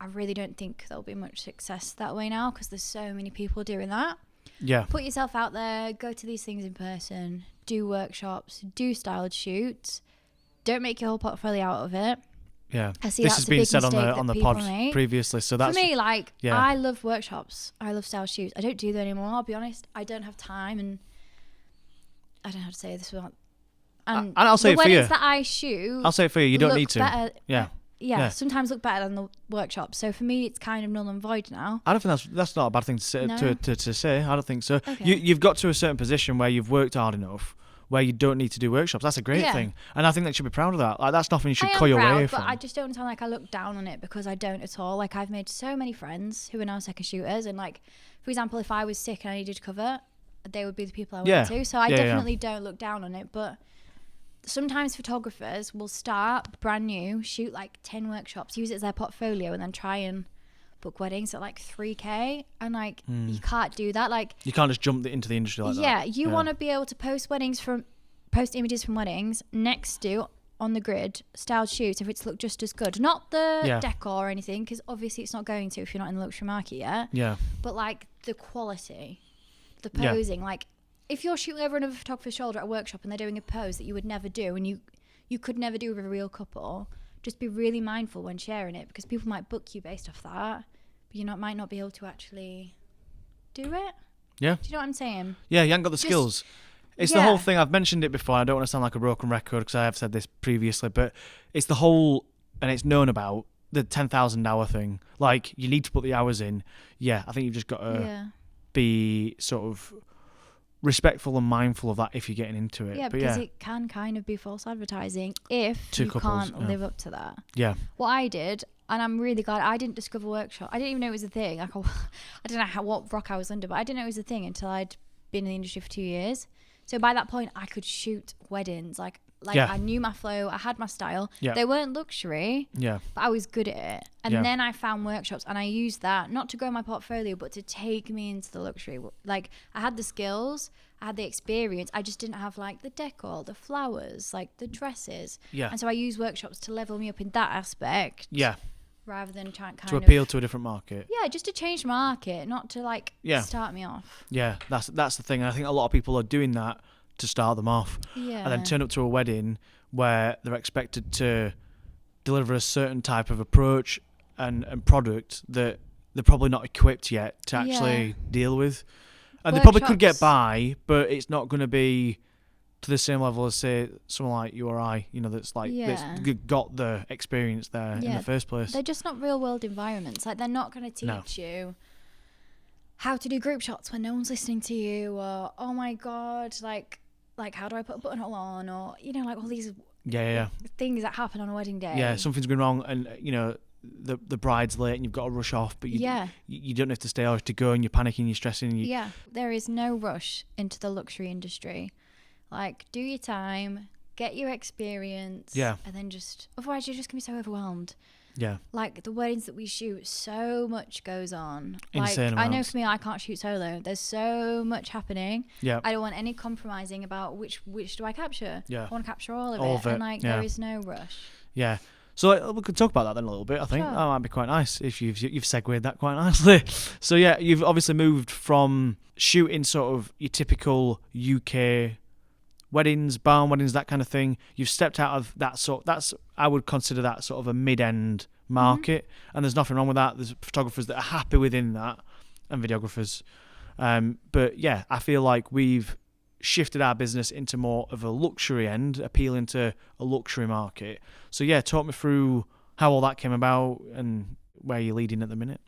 I really don't think there'll be much success that way now, because there's so many people doing that. Yeah. Put yourself out there, go to these things in person, do workshops, do styled shoots. Don't make your whole portfolio out of it. Yeah, I see this that's has a been big said on the pod make. previously. So that's for me. Like I love workshops. I love style shoots. I don't do them anymore. I'll be honest. I don't have time, and I don't know how to say this without. And I'll say it for you. The weddings that I shoot, I'll say it for you. You don't need to. Better, yeah. Sometimes look better than the workshop. So for me, it's kind of null and void now. I don't think that's not a bad thing to say. No? To say. I don't think so. Okay. You've got to a certain position where you've worked hard enough, where you don't need to do workshops. That's a great thing, and I think that you should be proud of that. Like that's nothing you should coy away from. But I just don't sound like I look down on it, because I don't at all. Like I've made so many friends who are now second shooters, and like for example, if I was sick and I needed cover, they would be the people I went to. So I definitely don't look down on it. But sometimes photographers will start brand new, shoot like 10 workshops, use it as their portfolio, and then try and book weddings at like 3K, and like you can't do that. Like you can't just jump into the industry like that. Yeah, you want to be able to post images from weddings next to on the grid styled shoots if it's looked just as good, not the decor or anything, because obviously it's not going to if you're not in the luxury market yet. Yeah, but like the quality, the posing, like if you're shooting over another photographer's shoulder at a workshop and they're doing a pose that you would never do and you could never do with a real couple, just be really mindful when sharing it, because people might book you based off that, but you might not be able to actually do it. Yeah. Do you know what I'm saying? Yeah, you haven't got the skills. It's the whole thing. I've mentioned it before. I don't want to sound like a broken record because I have said this previously, but it's the whole, and it's known about, the 10,000 hour thing. Like, you need to put the hours in. Yeah, I think you've just got to be sort of respectful and mindful of that if you're getting into it. Yeah, because it can kind of be false advertising if you can't live up to that. Yeah. What I did, and I'm really glad I didn't discover workshop. I didn't even know it was a thing. Like, I don't know what rock I was under, but I didn't know it was a thing until I'd been in the industry for 2 years. So by that point, I could shoot weddings. Like I knew my flow. I had my style. Yeah. They weren't luxury. Yeah. But I was good at it. And then I found workshops, and I used that not to grow my portfolio, but to take me into the luxury. Like, I had the skills, I had the experience. I just didn't have like the decor, the flowers, like the dresses. Yeah. And so I used workshops to level me up in that aspect. Yeah. Rather than trying to appeal to a different market. Yeah, just to change market, not to like start me off. Yeah, that's the thing. And I think a lot of people are doing that to start them off. Yeah. And then turn up to a wedding where they're expected to deliver a certain type of approach and product that they're probably not equipped yet to actually deal with. And they probably could get by, but it's not going to be to the same level as, say, someone like you or I, that's like that's got the experience there in the first place. They're just not real world environments. Like, they're not going to teach you how to do group shots when no one's listening to you, or oh my god, like how do I put a buttonhole on, or like all these things that happen on a wedding day. Yeah, something's going wrong, and the bride's late and you've got to rush off, but Yeah. you don't have to stay or to go, and you're panicking, you're stressing. Yeah. There is no rush into the luxury industry. Like, do your time, get your experience. Yeah. And then just, otherwise you're just going to be so overwhelmed. Yeah. Like, the weddings that we shoot, so much goes on. Insane like, I know amounts. for me, I can't shoot solo. There's so much happening. Yeah. I don't want any compromising about which do I capture. Yeah. I want to capture all of All it. of it, And, like, yeah. there is no rush. Yeah. So we could talk about that then a little bit. I think Sure. that might be quite nice if you've segued that quite nicely. So yeah, you've obviously moved from shooting sort of your typical UK weddings, barn weddings, that kind of thing. You've stepped out of that I would consider that sort of a mid-end market, and there's nothing wrong with that. There's photographers that are happy within that, and videographers. But yeah, I feel like we've shifted our business into more of a luxury end, appealing to a luxury market. So yeah, talk me through how all that came about and where you're leading at the minute.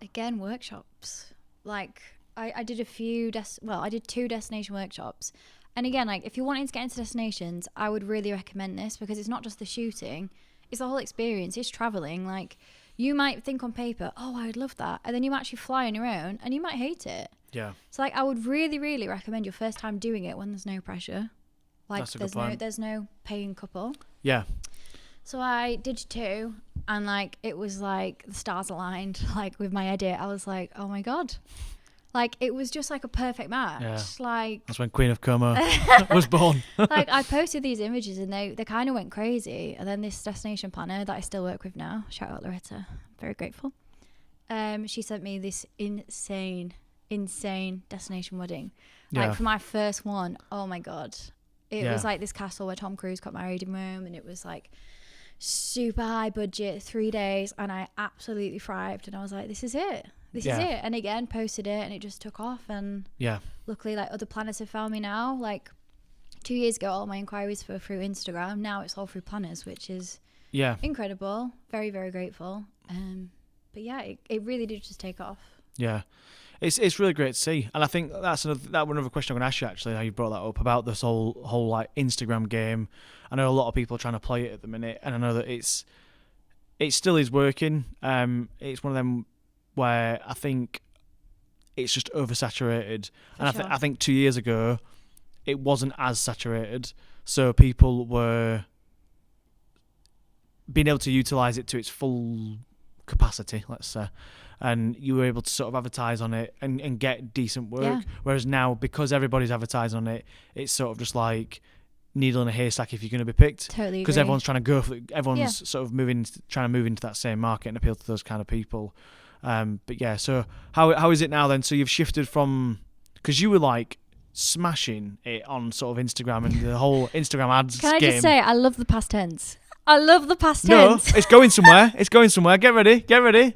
Again, workshops. Like, I did I did 2 destination workshops. And again, like, if you're wanting to get into destinations, I would really recommend this, because it's not just the shooting, it's the whole experience. It's traveling. Like, you might think on paper, oh, I would love that, and then you actually fly on your own and you might hate it. Yeah. So, like, I would really, really recommend your first time doing it when there's no pressure. Like, That's a good point. there's no paying couple. Yeah. So I did 2, and like, it was like the stars aligned. Like, with my edit, I was like, oh my god, like, it was just like a perfect match. Yeah. Like, That's when Queen of Como was born. like, I posted these images and they kind of went crazy. And then this destination planner that I still work with now, shout out Loretta, I'm very grateful. She sent me this insane destination wedding. Like, Yeah. for my first one, oh my god, it Yeah. was like this castle where Tom Cruise got married in Rome, and it was like super high budget, 3 days, and I absolutely thrived. And I was like, this is it. This is it. And again, posted it, and it just took off. And Yeah. luckily, like, other planners have found me now. Like, 2 years ago, all my inquiries were through Instagram. Now it's all through planners, which is Yeah. incredible. Very, very grateful. But yeah, it really did just take off. Yeah. It's really great to see, and I think that's another question I'm going to ask you, actually. How you brought that up about this whole like Instagram game. I know a lot of people are trying to play it at the minute, and I know that it still is working. It's one of them where I think it's just oversaturated, and sure. I think 2 years ago it wasn't as saturated, so people were being able to utilize it to its full capacity, let's say, and you were able to sort of advertise on it and get decent work. Yeah. Whereas now, because everybody's advertising on it, it's sort of just like needle in a haystack if you're going to be picked. Totally Because agree. everyone's trying to sort of trying to move into that same market and appeal to those kind of people. But yeah, so how is it now then? So you've shifted from, because you were like smashing it on sort of Instagram and the whole Instagram ads Can I game. just say, I love the past tense. I love the past No, tense. it's going somewhere. It's going somewhere. Get ready. Get ready.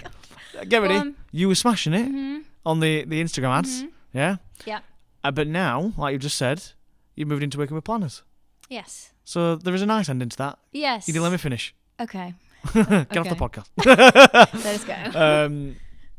Get ready. You were smashing it on the Instagram ads. Yeah. Yeah. But now, like you just said, you've moved into working with planners. Yes. So there is a nice ending to that. Yes. You didn't let me finish. Okay. Get off the Okay. podcast. Let's go.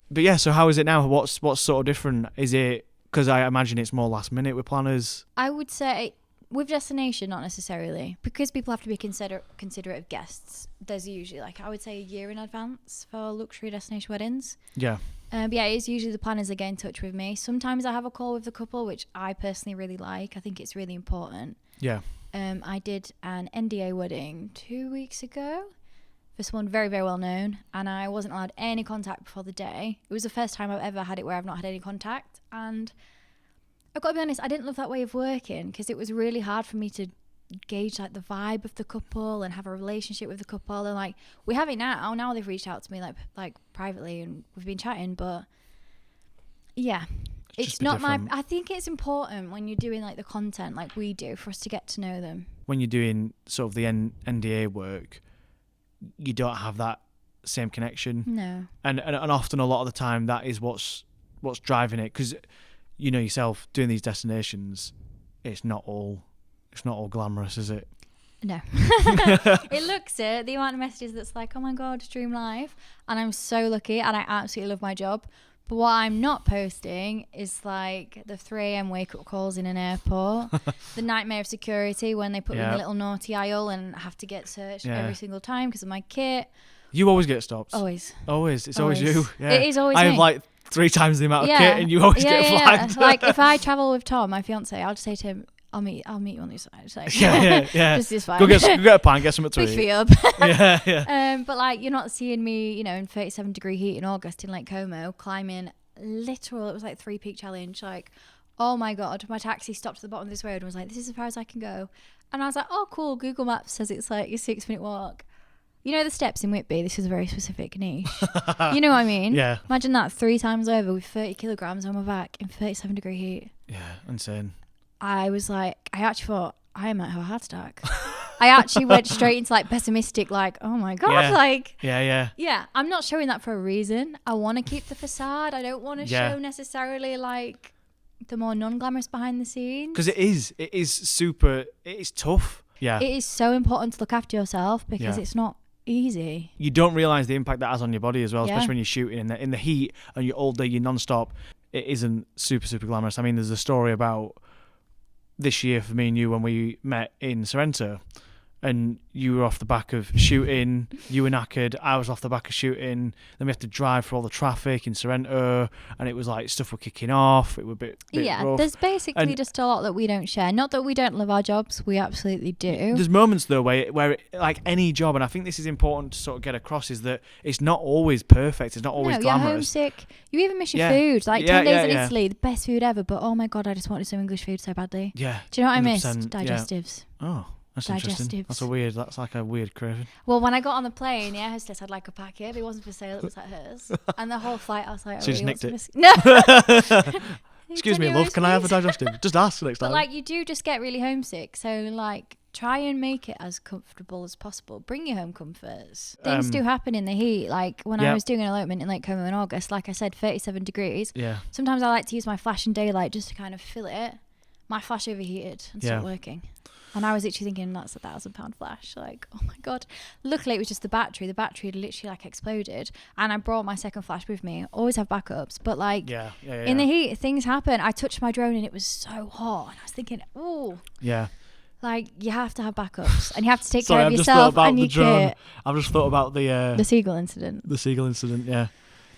But yeah, so how is it now? What's sort of different? Is it, because I imagine it's more last minute with planners? I would say with destination, not necessarily, because people have to be considerate of guests. There's usually, like, I would say, a year in advance for luxury destination weddings. Yeah. But yeah, it's usually the planners that get in touch with me. Sometimes I have a call with the couple, which I personally really like. I think it's really important. Yeah. I did an NDA wedding 2 weeks ago for someone very, very well known, and I wasn't allowed any contact before the day. It was the first time I've ever had it where I've not had any contact, and I've got to be honest, I didn't love that way of working, because it was really hard for me to gauge like the vibe of the couple and have a relationship with the couple. And like, we have it now they've reached out to me like privately, and we've been chatting, but yeah, it's not different. I think it's important when you're doing like the content like we do, for us to get to know them. When you're doing sort of the NDA work, you don't have that same connection. No. And often a lot of the time that is what's driving it, because you know yourself, doing these destinations, it's not all glamorous, is it? No. It looks it. The amount of messages that's like, oh my god, dream life, and I'm so lucky and I absolutely love my job. But what I'm not posting is like the 3 a.m. wake up calls in an airport, the nightmare of security when they put me in the little naughty aisle and I have to get searched every single time because of my kit. You always get stopped. Always. It's always you. Yeah. It is always I me. have like 3 times the amount of kit, and you always get flagged. Like if I travel with Tom, my fiance, I'll just say to him, I'll meet you on the side. It's like, yeah. This is fine. Go get a pint, get something to Big eat. feet up. yeah. But like, you're not seeing me, in 37-degree heat in August in Lake Como, climbing it was like 3-peak challenge. Like, oh my God, my taxi stopped at the bottom of this road and was like, this is as far as I can go. And I was like, oh, cool. Google Maps says it's like a 6-minute walk. You know the steps in Whitby? This is a very specific niche. You know what I mean? Yeah. Imagine that 3 times over with 30 kilograms on my back in 37-degree heat. Yeah, insane. I was like, I actually thought I might have a heart attack. I actually went straight into like pessimistic, like, oh my God, yeah. I'm not showing that for a reason. I want to keep the facade. I don't want to show necessarily like the more non-glamorous behind the scenes. Because it is super, it is tough. Yeah. It is so important to look after yourself because it's not easy. You don't realise the impact that has on your body as well, Yeah. especially when you're shooting in the heat and you're all day, you're non-stop. It isn't super, super glamorous. I mean, there's a story about this year for me and you when we met in Sorrento, and you were off the back of shooting, you were knackered, I was off the back of shooting, then we had to drive through all the traffic in Sorrento, and it was like stuff were kicking off, it was a bit rough. There's basically And just a lot that we don't share. Not that we don't love our jobs, we absolutely do. There's moments though where like any job, and I think this is important to sort of get across, is that it's not always perfect, it's not always glamorous. You're homesick, you even miss your food. Like 10 days in yeah. Italy, the best food ever, but oh my God, I just wanted some English food so badly. Yeah. Do you know what I missed? 100%, Digestives. Oh, that's interesting. Digestives. That's like a weird craving. Well, when I got on the plane, the air hostess had like a packet, but it wasn't for sale, it was like hers. And the whole flight I was like, So you just nicked it? No. Excuse me, love, can I have a digestive? Just ask next time. But like, you do just get really homesick, so like, try and make it as comfortable as possible. Bring your home comforts. Things do happen in the heat. Like when I was doing an elopement in Lake Como in August, like I said, 37 degrees. Yeah. Sometimes I like to use my flash in daylight just to kind of fill it. My flash overheated and stopped working. And I was literally thinking, that's a £1,000 flash. Like, oh my God. Luckily, it was just the battery. The battery had literally like exploded. And I brought my second flash with me. Always have backups. But like, in the heat, things happen. I touched my drone and it was so hot. And I was thinking, oh. Yeah. Like, you have to have backups. And you have to take care of yourself and your kit. I've just thought about the seagull incident. The seagull incident, yeah.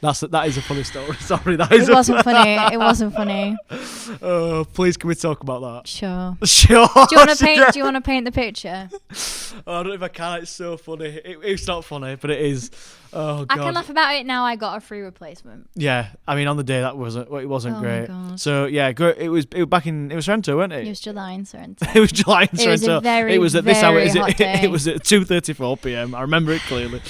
That is a funny story. Sorry, it wasn't funny. It wasn't funny. Please, can we talk about that? Sure. Sure. Do you want to paint the picture? I don't know if I can. It's so funny. It's not funny, but it is. Oh God. I can laugh about it now. I got a free replacement. Yeah, I mean, on the day it wasn't great. God. So yeah, it was back in. It was Sorrento, wasn't it? It was July in Sorrento. It was July in Sorrento. It was a very, it was at this hour. very hot day. It was at 2:34 p.m. I remember it clearly.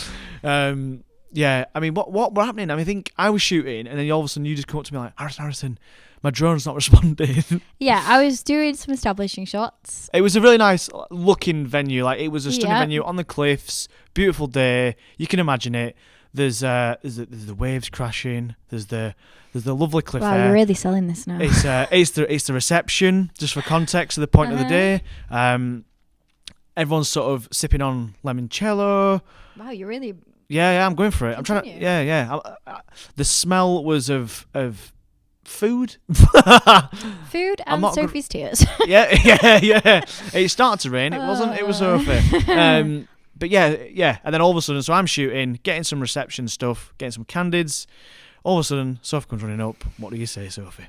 Yeah, I mean, what were happening? I mean, I think I was shooting, and then all of a sudden you just come up to me like, Harrison, my drone's not responding. Yeah, I was doing some establishing shots. It was a really nice looking venue. Like, it was a stunning venue on the cliffs, beautiful day. You can imagine it. There's the waves crashing. There's the lovely cliff Wow, there. you're really selling this now. It's the reception, just for context of the point of the day. Everyone's sort of sipping on limoncello. Wow, you're really. Yeah, I'm going for it. Continue. I'm trying to. Yeah. The smell was of food. Food and Sophie's tears. Yeah. It started to rain. It wasn't. It was Sophie. But yeah. And then all of a sudden, so I'm shooting, getting some reception stuff, getting some candids. All of a sudden, Sophie comes running up. What do you say, Sophie?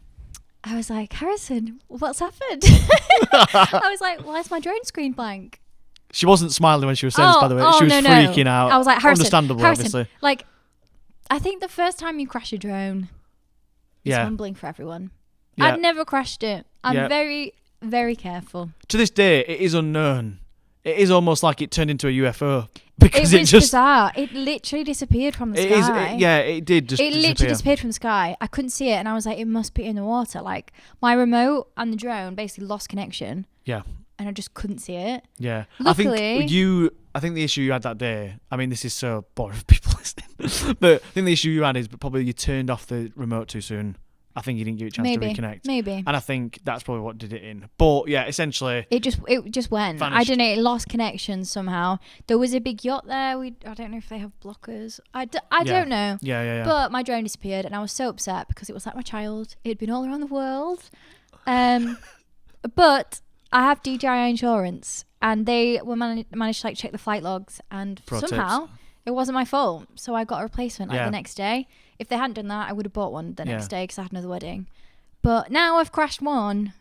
I was like, Harrison, what's happened? I was like, why is my drone screen blank? She wasn't smiling when she was saying this, by the way. She was freaking out. I was like, Harrison, understandably, obviously. Like, I think the first time you crash a drone is humbling for everyone. Yeah. I've never crashed it. I'm very, very careful. To this day, it is unknown. It is almost like it turned into a UFO. Because it was bizarre. It literally disappeared from the sky. It did just disappear. It literally disappeared from the sky. I couldn't see it, and I was like, it must be in the water. Like, my remote and the drone basically lost connection. Yeah. And I just couldn't see it. Yeah. Luckily, I think the issue you had that day, I mean, this is so boring for people listening, but I think the issue you had is probably you turned off the remote too soon. I think you didn't give it a chance to reconnect. Maybe. And I think that's probably what did it in. But yeah, essentially, it just went. Vanished. I don't know. It lost connection somehow. There was a big yacht there. I don't know if they have blockers. I don't know. Yeah. But my drone disappeared, and I was so upset because it was like my child. It had been all around the world. But I have DJI insurance, and they were managed to like check the flight logs, and somehow It wasn't my fault. So I got a replacement like Yeah. the next day. If they hadn't done that, I would have bought one the next Yeah. day because I had another wedding. But now I've crashed one.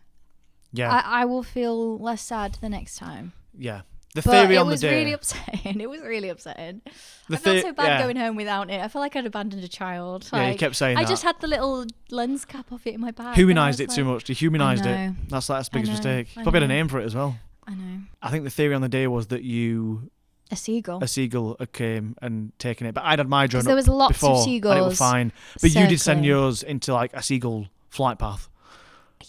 Yeah. I will feel less sad the next time. Yeah. The But theory it on the was day. really upsetting. It was really upsetting. The I felt so bad yeah. going home without it. I felt like I'd abandoned a child. Yeah, you Like, kept saying I that. just had the little lens cap off it in my bag. Humanised and I it too was much. You humanised I it. know. That's the biggest know, mistake. I Probably had a know. name for it as well. I know. I think the theory on the day was that A seagull. a seagull had came and taken it. But I'd had my drone Because there was lots before, of seagulls. and it was fine. But you did send circling. yours into like a seagull flight path.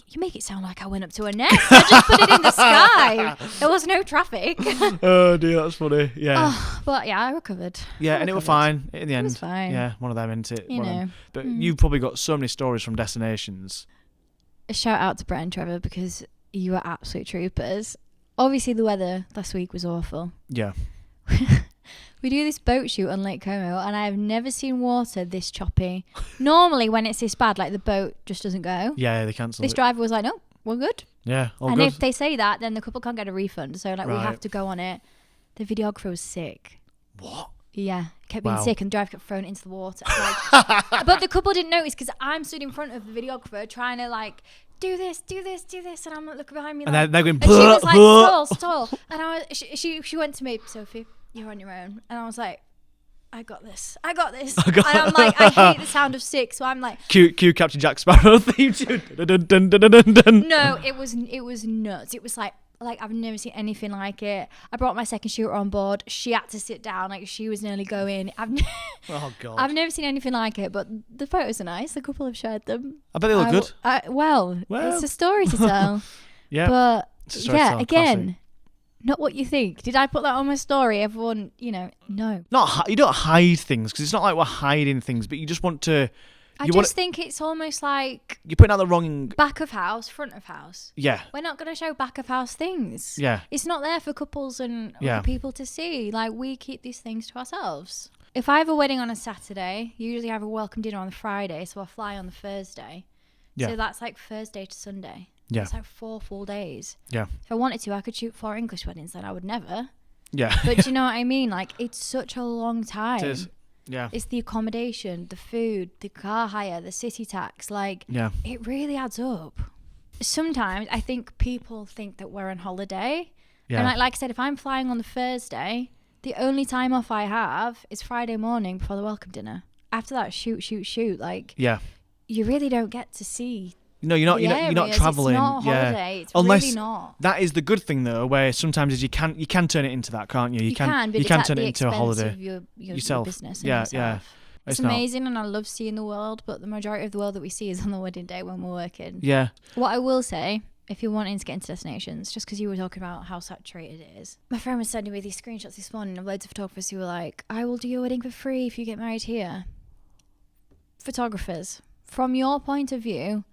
You make it sound like I went up to a nest. I just put it in the sky. There was no traffic. Oh dear, that's funny. Yeah. Oh, but yeah, I recovered. Yeah, I and it was recovered. fine in the end. was fine. Yeah, one of them, isn't it? You One of know. them. But you've probably got so many stories from destinations. A shout out to Brett and Trevor because you were absolute troopers. Obviously, the weather last week was awful. Yeah. We do this boat shoot on Lake Como, and I have never seen water this choppy. Normally, when it's this bad, like the boat just doesn't go. Yeah, they cancelled This it. driver was like, "No, we're good." Yeah, all and good. if they say that, then the couple can't get a refund. So like we Right. have to go on it. The videographer was sick. What? Yeah, kept being Wow. sick, and the driver kept thrown into the water. Like, but the couple didn't notice because I'm stood in front of the videographer trying to like do this, and I'm like looking behind me. And Like, they're going. and she was like, stall. And I was, she went to me, Sophie, you're on your own. And I was like, I got this. And I'm like, I hate the sound of sick. So I'm like, Cue Captain Jack Sparrow theme tune. Dun, dun, dun, dun, dun, dun. no, it was nuts. It was like I've never seen anything like it. I brought my second shooter on board. She had to sit down, like she was nearly going. Oh God. I've never seen anything like it, but the photos are nice. The couple have shared them. I bet they look good. Well, it's a story to tell. Yeah. But It's a story to yeah, tell, again, classic. not what you think. Did I put that on my story? Everyone, no. You don't hide things because it's not like we're hiding things, but you just want to. I You just think it's almost like You're putting out the wrong. back of house, front of house. Yeah. We're not going to show back of house things. Yeah. It's not there for couples and Yeah. for people to see. Like, we keep these things to ourselves. If I have a wedding on a Saturday, usually I have a welcome dinner on the Friday, so I fly on the Thursday. Yeah. So that's like Thursday to Sunday. Yeah. It's like 4 full days. Yeah. If I wanted to, I could shoot 4 English weddings, then I would never. Yeah. But do you know what I mean? Like, it's such a long time. It is. Yeah. It's the accommodation, the food, the car hire, the city tax. Like, Yeah. it really adds up. Sometimes I think people think that we're on holiday. Yeah. And like I said, if I'm flying on the Thursday, the only time off I have is Friday morning before the welcome dinner. After that, shoot. Like, Yeah. you really don't get to see. No, you're not areas. traveling. It's not a yeah. holiday. It's Unless really not. that is the good thing though, where sometimes is you can turn it into that, can't you? You can, but you can it's turn at it the into a expense holiday. of your yourself. business and Yeah, yourself. yeah. It's not. amazing, and I love seeing the world, but the majority of the world that we see is on the wedding day when we're working. Yeah. What I will say, if you're wanting to get into destinations, just because you were talking about how saturated it is, my friend was sending me these screenshots this morning of loads of photographers who were like, I will do your wedding for free if you get married here. Photographers, from your point of view,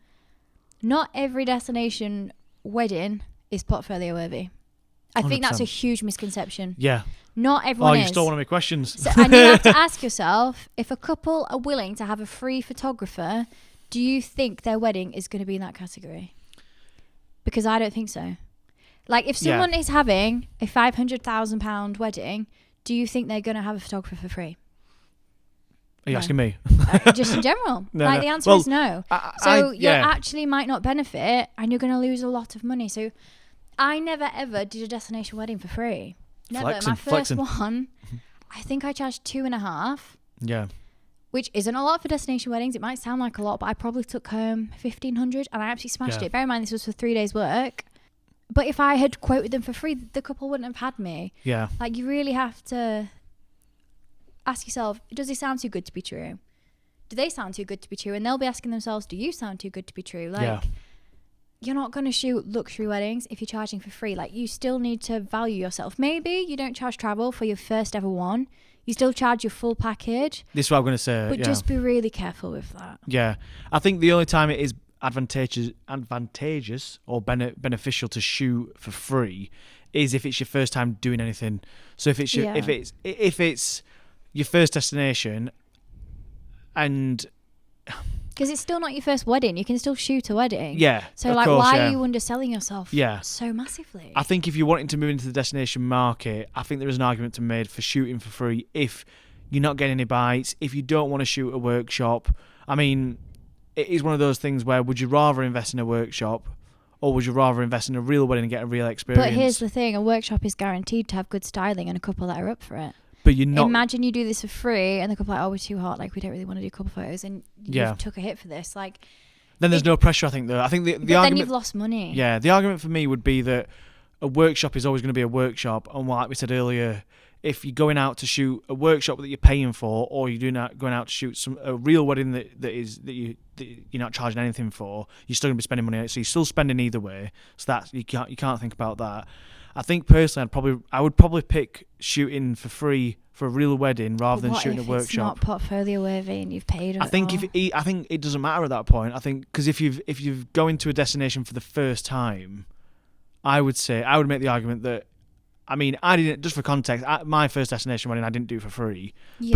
not every destination wedding is portfolio worthy. I think that's a 100%. huge misconception. Yeah. Not Oh, everyone you is. stole one of my questions. So, and you have to ask yourself, if a couple are willing to have a free photographer, do you think their wedding is going to be in that category? Because I don't think so. Like, if someone is having a £500,000 wedding, do you think they're going to have a photographer for free? Are you No. asking me? Just in general. No, like, no. the answer Well, is no. So You actually might not benefit, and you're going to lose a lot of money. So I never, ever did a destination wedding for free. Never. My first one, I think I charged 2.5. Yeah. Which isn't a lot for destination weddings. It might sound like a lot, but I probably took home 1,500 and I absolutely smashed it. Bear in mind, this was for 3 days' work. But if I had quoted them for free, the couple wouldn't have had me. Yeah. Like, you really have to ask yourself, does this sound too good to be true? Do they sound too good to be true? And they'll be asking themselves, do you sound too good to be true? Like, you're not going to shoot luxury weddings if you're charging for free. Like, you still need to value yourself. Maybe you don't charge travel for your first ever one. You still charge your full package. This is what I'm going to say. But just be really careful with that. Yeah. I think the only time it is advantageous or beneficial to shoot for free is if it's your first time doing anything. So if it's if it's your first destination and because it's still not your first wedding, you can still shoot a wedding. Yeah. So of like, course, why yeah. are you underselling yourself? Yeah. So massively. I think if you're wanting to move into the destination market, I think there is an argument to be made for shooting for free if you're not getting any bites. If you don't want to shoot a workshop, I mean, it is one of those things where would you rather invest in a workshop or would you rather invest in a real wedding and get a real experience? But here's the thing, a workshop is guaranteed to have good styling and a couple that are up for it. But you're not... Imagine you do this for free and the couple are like, oh, we're too hot, like we don't really want to do couple photos, and you've took a hit for this. Like, then there's no pressure, I think, though. I think the argument... then you've lost money. Yeah, the argument for me would be that a workshop is always going to be a workshop, and like we said earlier, if you're going out to shoot a workshop that you're paying for, or you're going out to shoot a real wedding that you're not charging anything for, you're still going to be spending money on it. So you're still spending either way. So that you can't think about that. I think personally, I would probably pick shooting for free for a real wedding rather than shooting a workshop. It's not portfolio worthy and you've paid. I think I think it doesn't matter at that point. I think because if you've going to a destination for the first time, I would make the argument that. I mean, I didn't, just for context, my first destination wedding I didn't do for free. Yeah.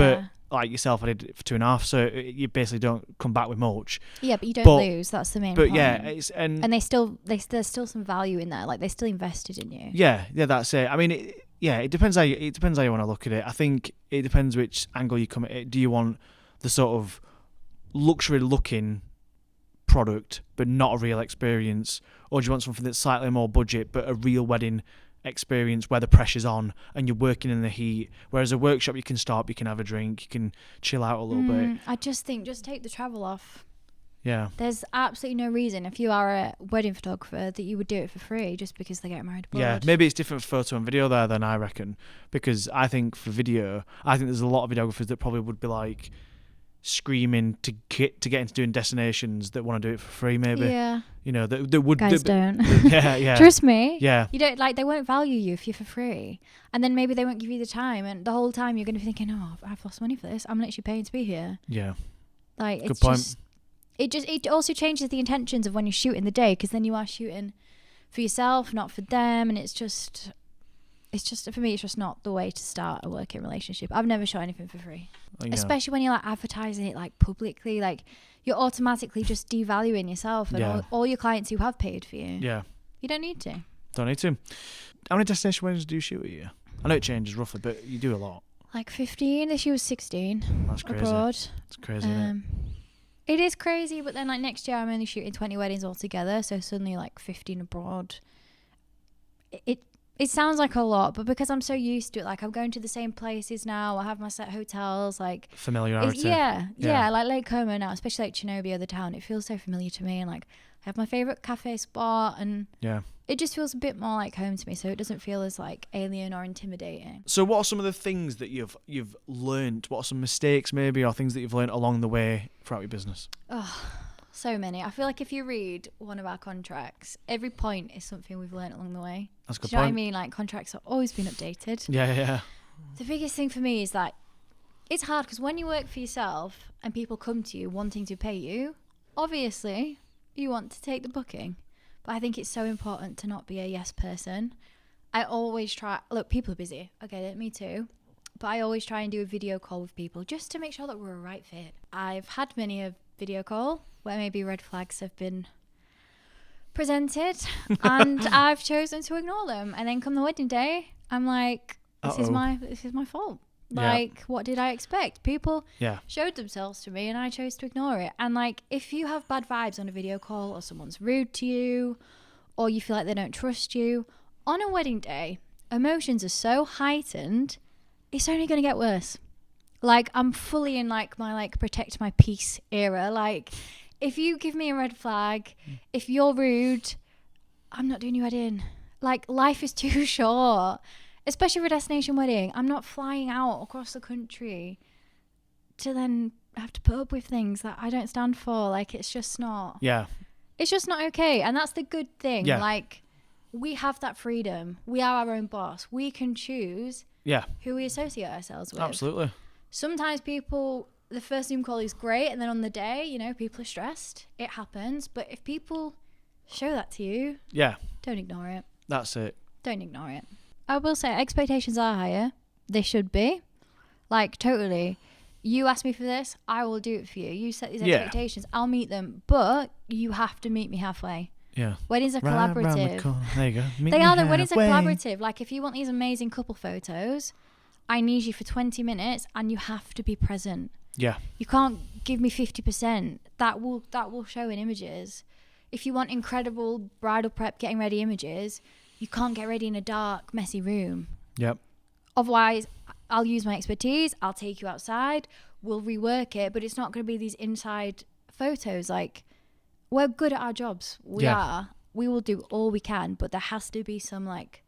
But like yourself, I did it for 2.5, so you basically don't come back with much. Yeah, but you don't lose. That's the main point. But yeah, and there's still some value in there. Like they still invested in you. Yeah, that's it. I mean, it depends how you want to look at it. I think it depends which angle you come at it. Do you want the sort of luxury looking product but not a real experience, or do you want something that's slightly more budget but a real wedding experience where the pressure's on and you're working in the heat, whereas a workshop you can stop, you can have a drink, you can chill out a little bit. I just think just take the travel off. Yeah, there's absolutely no reason if you are a wedding photographer that you would do it for free just because they get married abroad. Yeah, maybe it's different for photo and video there then, I reckon, because I think for video, I think there's a lot of videographers that probably would be like screaming to get into doing destinations that want to do it for free, maybe. Yeah. You know, that would... Guys don't. Yeah. Trust me. Yeah. You don't, like, they won't value you if you're for free. And then maybe they won't give you the time. And the whole time you're going to be thinking, oh, I've lost money for this. I'm literally paying to be here. Yeah. Like, Good point. It also changes the intentions of when you're shooting the day, because then you are shooting for yourself, not for them. And it's just, for me, it's just not the way to start a working relationship. I've never shot anything for free. Especially when you're like advertising it like publicly, like you're automatically just devaluing yourself and all your clients who have paid for you. Yeah. You don't need to. Don't need to. How many destination weddings do you shoot a year? I know it changes roughly, but you do a lot. Like 15. This year was 16. That's crazy. Abroad. It's crazy, isn't it? It is crazy, but then like next year I'm only shooting 20 weddings altogether, so suddenly like 15 abroad. It sounds like a lot, but because I'm so used to it, like I'm going to the same places now, I have my set hotels, like familiarity. Yeah, like Lake Como now, especially like Chernobyl, the town, it feels so familiar to me, and like I have my favorite cafe spot, and it just feels a bit more like home to me, so it doesn't feel as like alien or intimidating. So what are some of the things that you've learned? What are some mistakes maybe, or things that you've learned along the way throughout your business? Oh, so many. I feel like if you read one of our contracts, every point is something we've learned along the way. That's a good Do you know point. what I mean? Like contracts are always been updated. Yeah. The biggest thing for me is that it's hard because when you work for yourself and people come to you wanting to pay you, obviously you want to take the booking. But I think it's so important to not be a yes person. I always try, look, people are busy. I get it, me too. But I always try and do a video call with people just to make sure that we're a right fit. I've had many a video call where maybe red flags have been presented and I've chosen to ignore them. And then come the wedding day, I'm like, this is my fault. Like, what did I expect? People showed themselves to me and I chose to ignore it. And like, if you have bad vibes on a video call or someone's rude to you or you feel like they don't trust you, on a wedding day, emotions are so heightened, it's only going to get worse. Like, I'm fully in like my like protect my peace era. Like, if you give me a red flag, if you're rude, I'm not doing your wedding. Like, life is too short. Especially for a destination wedding. I'm not flying out across the country to then have to put up with things that I don't stand for. Like, it's just not. Yeah. It's just not okay. And that's the good thing. Yeah. Like, we have that freedom. We are our own boss. We can choose who we associate ourselves with. Absolutely. Sometimes people, the first Zoom call is great. And then on the day, you know, people are stressed. It happens. But if people show that to you, don't ignore it. That's it. Don't ignore it. I will say expectations are higher. They should be. Like, totally. You ask me for this, I will do it for you. You set these expectations, I'll meet them. But you have to meet me halfway. Yeah. Weddings are collaborative. There you go. Weddings are collaborative. Like, if you want these amazing couple photos, I need you for 20 minutes and you have to be present. Yeah. You can't give me 50%. That will show in images. If you want incredible bridal prep getting ready images, you can't get ready in a dark, messy room. Yep. Otherwise, I'll use my expertise. I'll take you outside. We'll rework it. But it's not going to be these inside photos. Like, we're good at our jobs. We are. We will do all we can. But there has to be some, like,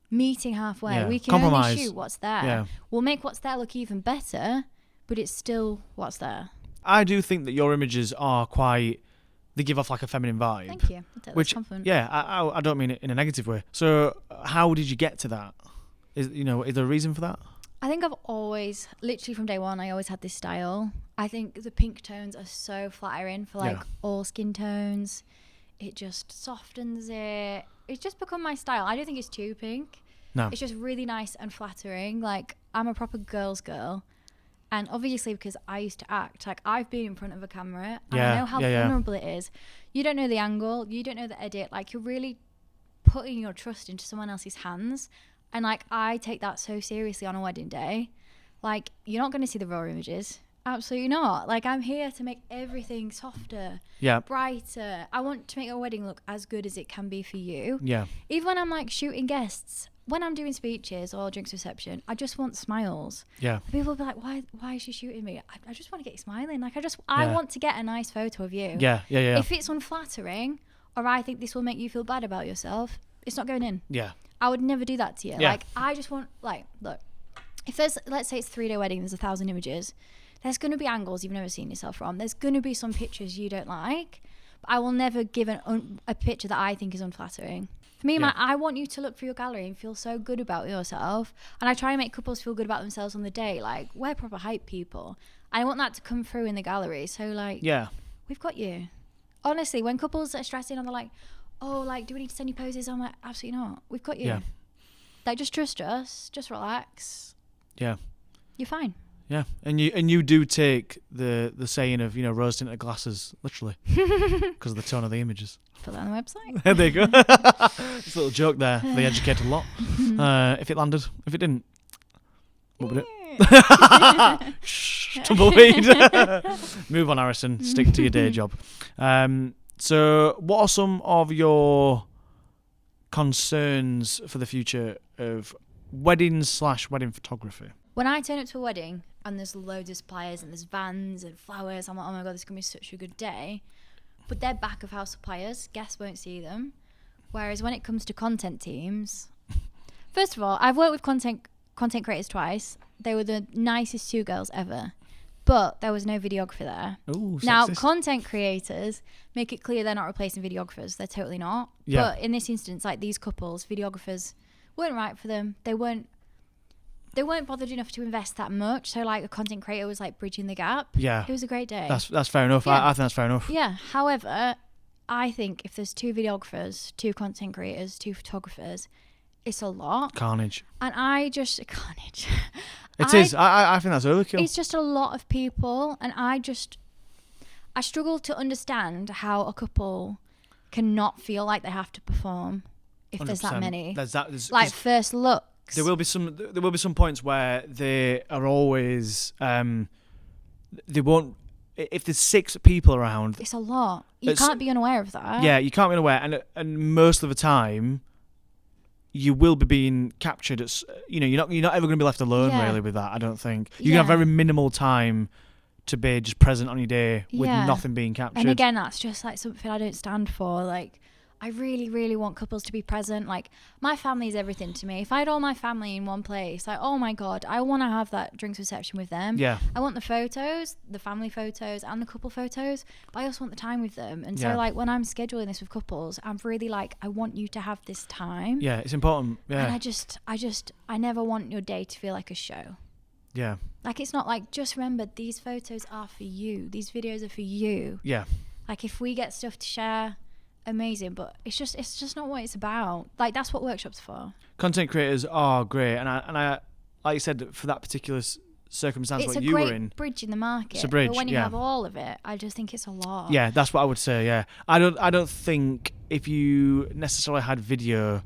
meeting halfway. Yeah. We can Compromise. only shoot what's there. Yeah. We'll make what's there look even better. But it's still what's there. I do think that your images are quite... They give off like a feminine vibe. Thank you. Which, compliment. yeah, I don't mean it in a negative way. So how did you get to that? Is there a reason for that? I think I've always, literally from day one, I always had this style. I think the pink tones are so flattering for like all skin tones. It just softens it. It's just become my style. I don't think it's too pink. No. It's just really nice and flattering. Like, I'm a proper girl's girl. And obviously, because I used to act, like, I've been in front of a camera, and I know how vulnerable it is. You don't know the angle, you don't know the edit. Like, you're really putting your trust into someone else's hands. And, like, I take that so seriously on a wedding day. Like, you're not going to see the raw images. Absolutely not. Like, I'm here to make everything softer, brighter. I want to make a wedding look as good as it can be for you. Yeah. Even when I'm, like, shooting guests, when I'm doing speeches or drinks reception, I just want smiles. Yeah. People will be like, why is she shooting me? I just want to get you smiling. Like, I want to get a nice photo of you. Yeah. If it's unflattering, or I think this will make you feel bad about yourself, it's not going in. Yeah. I would never do that to you. Yeah. Like, I just want, like, look, if there's, let's say it's a 3-day wedding, there's 1,000 images, there's going to be angles you've never seen yourself from. There's going to be some pictures you don't like. But I will never give a picture that I think is unflattering. For me, I want you to look through your gallery and feel so good about yourself. And I try and make couples feel good about themselves on the day. Like, we're proper hype people. I want that to come through in the gallery. So, like, we've got you. Honestly, when couples are stressing and they're like, oh, like, do we need to send you poses? I'm like, absolutely not. We've got you. Yeah. Like, just trust us. Just relax. Yeah. You're fine. Yeah, and you do take the saying of rose tinted glasses literally because of the tone of the images. Put that on the website. There you go. Just a little joke there for the educated lot. If it landed, if it didn't, what would it? Shh, tumbleweed. Move on, Harrison. Stick to your day job. So, what are some of your concerns for the future of weddings/wedding photography? When I turn up to a wedding and there's loads of suppliers and there's vans and flowers, I'm like, oh my God, this is going to be such a good day. But they're back of house suppliers. Guests won't see them. Whereas when it comes to content teams, first of all, I've worked with content creators twice. They were the nicest 2 girls ever. But there was no videographer there. Ooh, now, sexist. content creators make it clear they're not replacing videographers. They're totally not. Yeah. But in this instance, like these couples, videographers weren't right for them. They weren't bothered enough to invest that much. So, like, a content creator was, like, bridging the gap. Yeah. It was a great day. That's fair enough. Yeah. I think that's fair enough. Yeah. However, I think if there's 2 videographers, 2 content creators, 2 photographers, it's a lot. Carnage. And carnage. It is. I think that's overkill. It's just a lot of people. And I struggle to understand how a couple cannot feel like they have to perform if there's that 100%. many. There's like, first looks. There will be some points where they are always they won't. If there's 6 people around, It's a lot. You can't be unaware of that. Yeah, you can't be unaware, and most of the time, you will be being captured. You're not ever going to be left alone really with that. I don't think you can have very minimal time to be just present on your day with nothing being captured. And again, that's just like something I don't stand for. Like, I really, really want couples to be present. Like, my family is everything to me. If I had all my family in one place, like, oh my God, I want to have that drinks reception with them. Yeah. I want the photos, the family photos and the couple photos, but I also want the time with them. And so, like, when I'm scheduling this with couples, I'm really like, I want you to have this time. Yeah, it's important. Yeah. And I never want your day to feel like a show. Yeah. Like, it's not like, just remember, these photos are for you. These videos are for you. Yeah. Like, if we get stuff to share, amazing, but it's just not what it's about. Like, that's what workshops are for. Content creators are great, and I like you said, for that particular circumstance, it's what a you great were in, bridge in the market. It's a bridge, but when you have all of it, I just think it's a lot. Yeah, that's what I would say. Yeah, I don't think if you necessarily had video,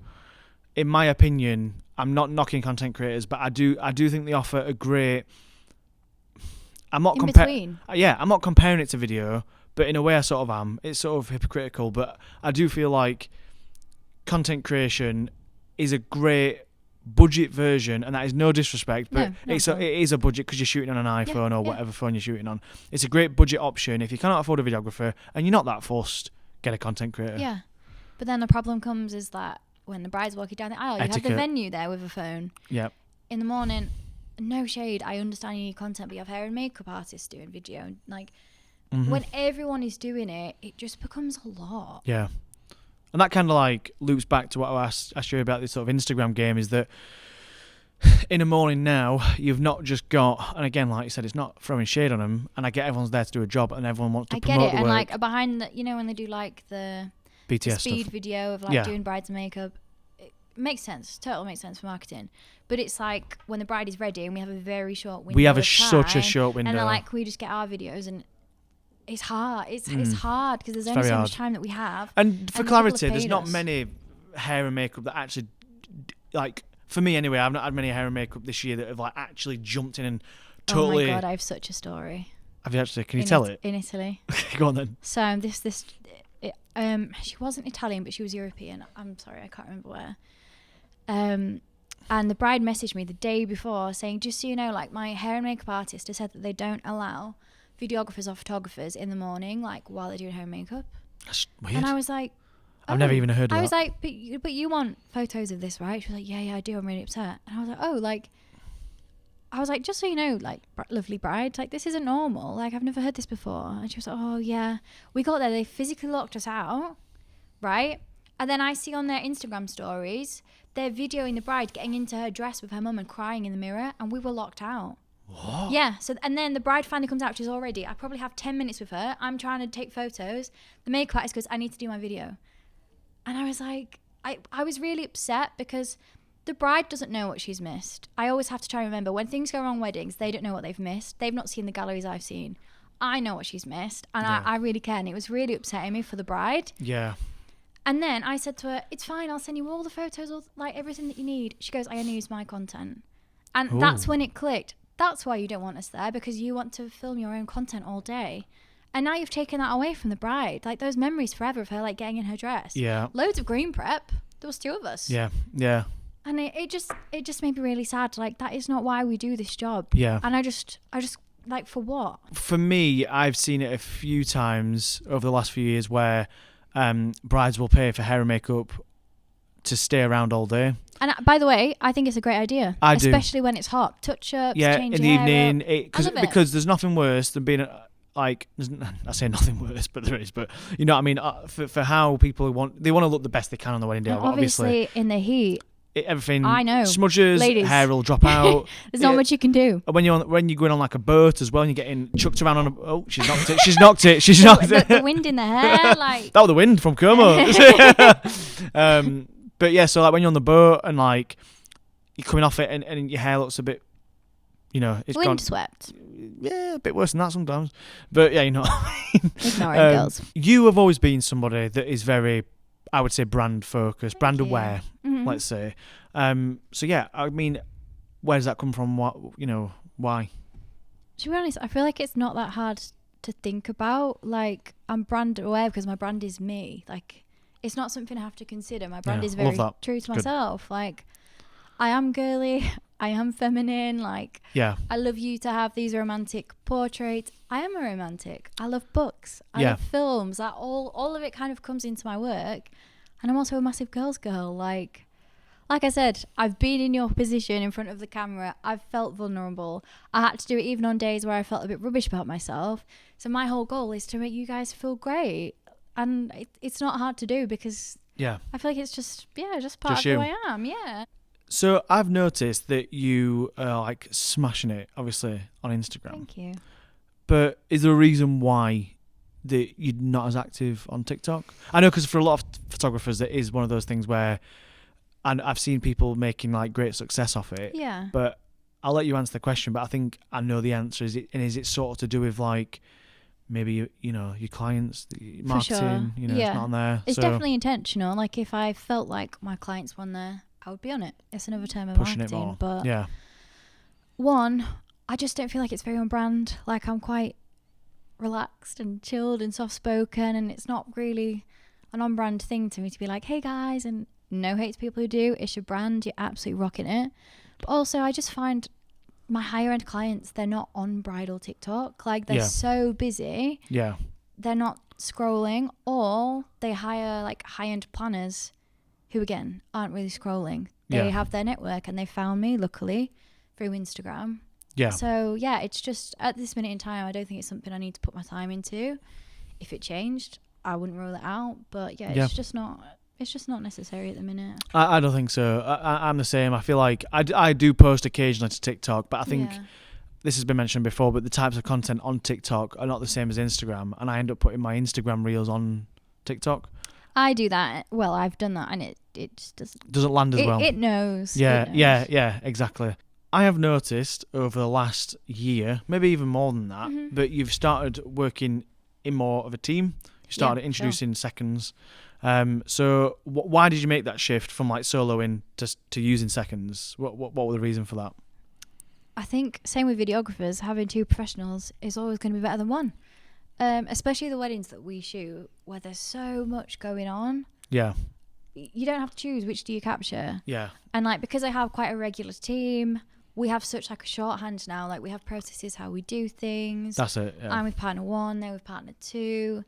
in my opinion, I'm not knocking content creators, but I do think they offer a great. I'm not between. I'm not comparing it to video, but in a way I sort of am. It's sort of hypocritical, but I do feel like content creation is a great budget version, and that is no disrespect, but it is a budget because you're shooting on an iPhone or whatever phone you're shooting on. It's a great budget option if you cannot afford a videographer and you're not that fussed. Get a content creator. Yeah, but then the problem comes is that when the bride's walking down the aisle, you have the venue there with a phone. Yeah. In the morning, no shade, I understand you need content, but you have hair and makeup artists doing video, and like when everyone is doing it, it just becomes a lot. Yeah. And that kind of like loops back to what I asked you about this sort of Instagram game, is that in the morning now, you've not just got, and again, like you said, it's not throwing shade on them, and I get everyone's there to do a job and everyone wants to promote the work. I get it, and like behind the, when they do like the BTS speed stuff. video of like doing brides makeup, it makes sense, totally makes sense for marketing. But it's like when the bride is ready and we have a very short window. We have such a short window. And they're like, can we just get our videos? And it's hard. It's hard because there's only so much time that we have. And for clarity, there's not many hair and makeup that actually, like, for me anyway, I've not had many hair and makeup this year that have like actually jumped in and totally. Oh my God, I have such a story. Have you actually? Can you tell it? In Italy. Go on then. So she wasn't Italian, but she was European. I'm sorry, I can't remember where. And the bride messaged me the day before saying, just so you know, like my hair and makeup artist has said that they don't allow videographers or photographers in the morning, like while they're doing hair and makeup. That's weird. And I was like, I've never even heard of that. I was like, but you want photos of this, right? She was like, yeah, I do. I'm really upset. And I was like, oh, like, I was like, just so you know, like, lovely bride, like, this isn't normal. Like, I've never heard this before. And she was like, oh, yeah. We got there. They physically locked us out, right? And then I see on their Instagram stories, they're videoing the bride getting into her dress with her mum and crying in the mirror. And we were locked out. What? Yeah. So, and then the bride finally comes out. She's all ready. I probably have 10 minutes with her. I'm trying to take photos. The makeup artist goes, I need to do my video. And I was like, I was really upset because the bride doesn't know what she's missed. I always have to try and remember when things go wrong weddings, they don't know what they've missed. They've not seen the galleries I've seen. I know what she's missed. And I really care. And it was really upsetting me for the bride. Yeah. And then I said to her, it's fine. I'll send you all the photos, like everything that you need. She goes, I only use my content. And that's when it clicked. That's why you don't want us there, because you want to film your own content all day. And now you've taken that away from the bride. Like those memories forever of her like getting in her dress. Yeah. Loads of green prep. There was two of us. Yeah. Yeah. And it just made me really sad. Like that is not why we do this job. Yeah. And I just like, for what? For me, I've seen it a few times over the last few years where brides will pay for hair and makeup to stay around all day. And by the way, I think it's a great idea. Especially when it's hot. Touch-ups, change in your the hair evening. Because there's nothing worse than being... Like, I say nothing worse, but there is. But you know what I mean? For how people want to look the best they can on the wedding day. Obviously, in the heat, everything. I know. Smudges, ladies. hair will drop out. There's not much you can do. When you're going on like a boat as well, and you're getting chucked around on a. Oh, she's knocked it. She's knocked it. She's knocked it. The wind in the hair, like that was the wind from Como. But yeah, so like when you're on the boat and like you're coming off it and your hair looks a bit. You know, it's wind swept. Yeah, a bit worse than that sometimes. But yeah, you know what I mean. Ignoring girls. You have always been somebody that is very, I would say, brand focused, brand aware, let's say. So yeah, I mean, where does that come from? What, why? To be honest, I feel like it's not that hard to think about. Like, I'm brand aware because my brand is me. Like, it's not something I have to consider. My brand is very true to myself. Like, I am girly. I am feminine. Like, I love you to have these romantic portraits. I am a romantic. I love books. I love films. That all of it kind of comes into my work. And I'm also a massive girls girl. Like I said, I've been in your position in front of the camera. I've felt vulnerable. I had to do it even on days where I felt a bit rubbish about myself. So my whole goal is to make you guys feel great. And it's not hard to do because I feel like it's just part of who I am. Yeah. So I've noticed that you are like smashing it, obviously, on Instagram. Thank you. But is there a reason why that you're not as active on TikTok? I know because for a lot of photographers, it is one of those things where, and I've seen people making like great success off it. Yeah. But I'll let you answer the question. But I think I know the answer. Is it sort of to do with like maybe your clients, marketing? For sure. It's not on there. It's definitely intentional. Like if I felt like my clients were on there, I would be on it. It's another term of Pushing it marketing. more. But Yeah. one, I just don't feel like it's very on brand. Like, I'm quite relaxed and chilled and soft spoken, and it's not really an on brand thing to me to be like, hey guys, and no hate to people who do. It's your brand, you're absolutely rocking it. But also, I just find my higher end clients, they're not on bridal TikTok. Like, they're so busy. Yeah. They're not scrolling, or they hire like high end planners who, again, aren't really scrolling. They have their network, and they found me, luckily, through Instagram. Yeah. So, yeah, it's just at this minute in time, I don't think it's something I need to put my time into. If it changed, I wouldn't rule it out. But, yeah, it's just not... It's just not necessary at the minute. I don't think so. I'm the same. I feel like I do post occasionally to TikTok, but I think this has been mentioned before, but the types of content on TikTok are not the same as Instagram, and I end up putting my Instagram reels on TikTok. I do that. Well, I've done that, and it just doesn't land as well. It knows. Yeah, it knows. yeah, exactly. I have noticed over the last year, maybe even more than that, that you've started working in more of a team. You started introducing seconds. So why did you make that shift from like soloing to using seconds? What were the reason for that? I think same with videographers. Having two professionals is always going to be better than one. Especially the weddings that we shoot, where there's so much going on. Yeah. You don't have to choose which do you capture. Yeah. And like, because I have quite a regular team, we have such like a shorthand now. Like, we have processes how we do things. That's it. Yeah. I'm with partner 1, they're with partner 2.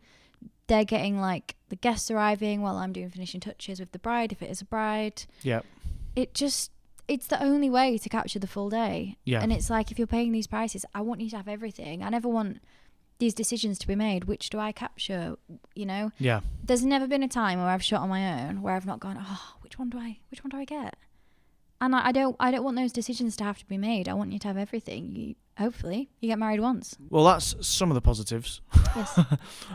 They're getting like the guests arriving while I'm doing finishing touches with the bride, if it is a bride. Yeah. It's the only way to capture the full day. Yeah. And it's like, if you're paying these prices, I want you to have everything. I never want these decisions to be made. Which do I capture? You know? Yeah. There's never been a time where I've shot on my own where I've not gone, oh, which one do I get? And I don't want those decisions to have to be made. I want you to have everything. Hopefully you get married once. Well, that's some of the positives. Yes.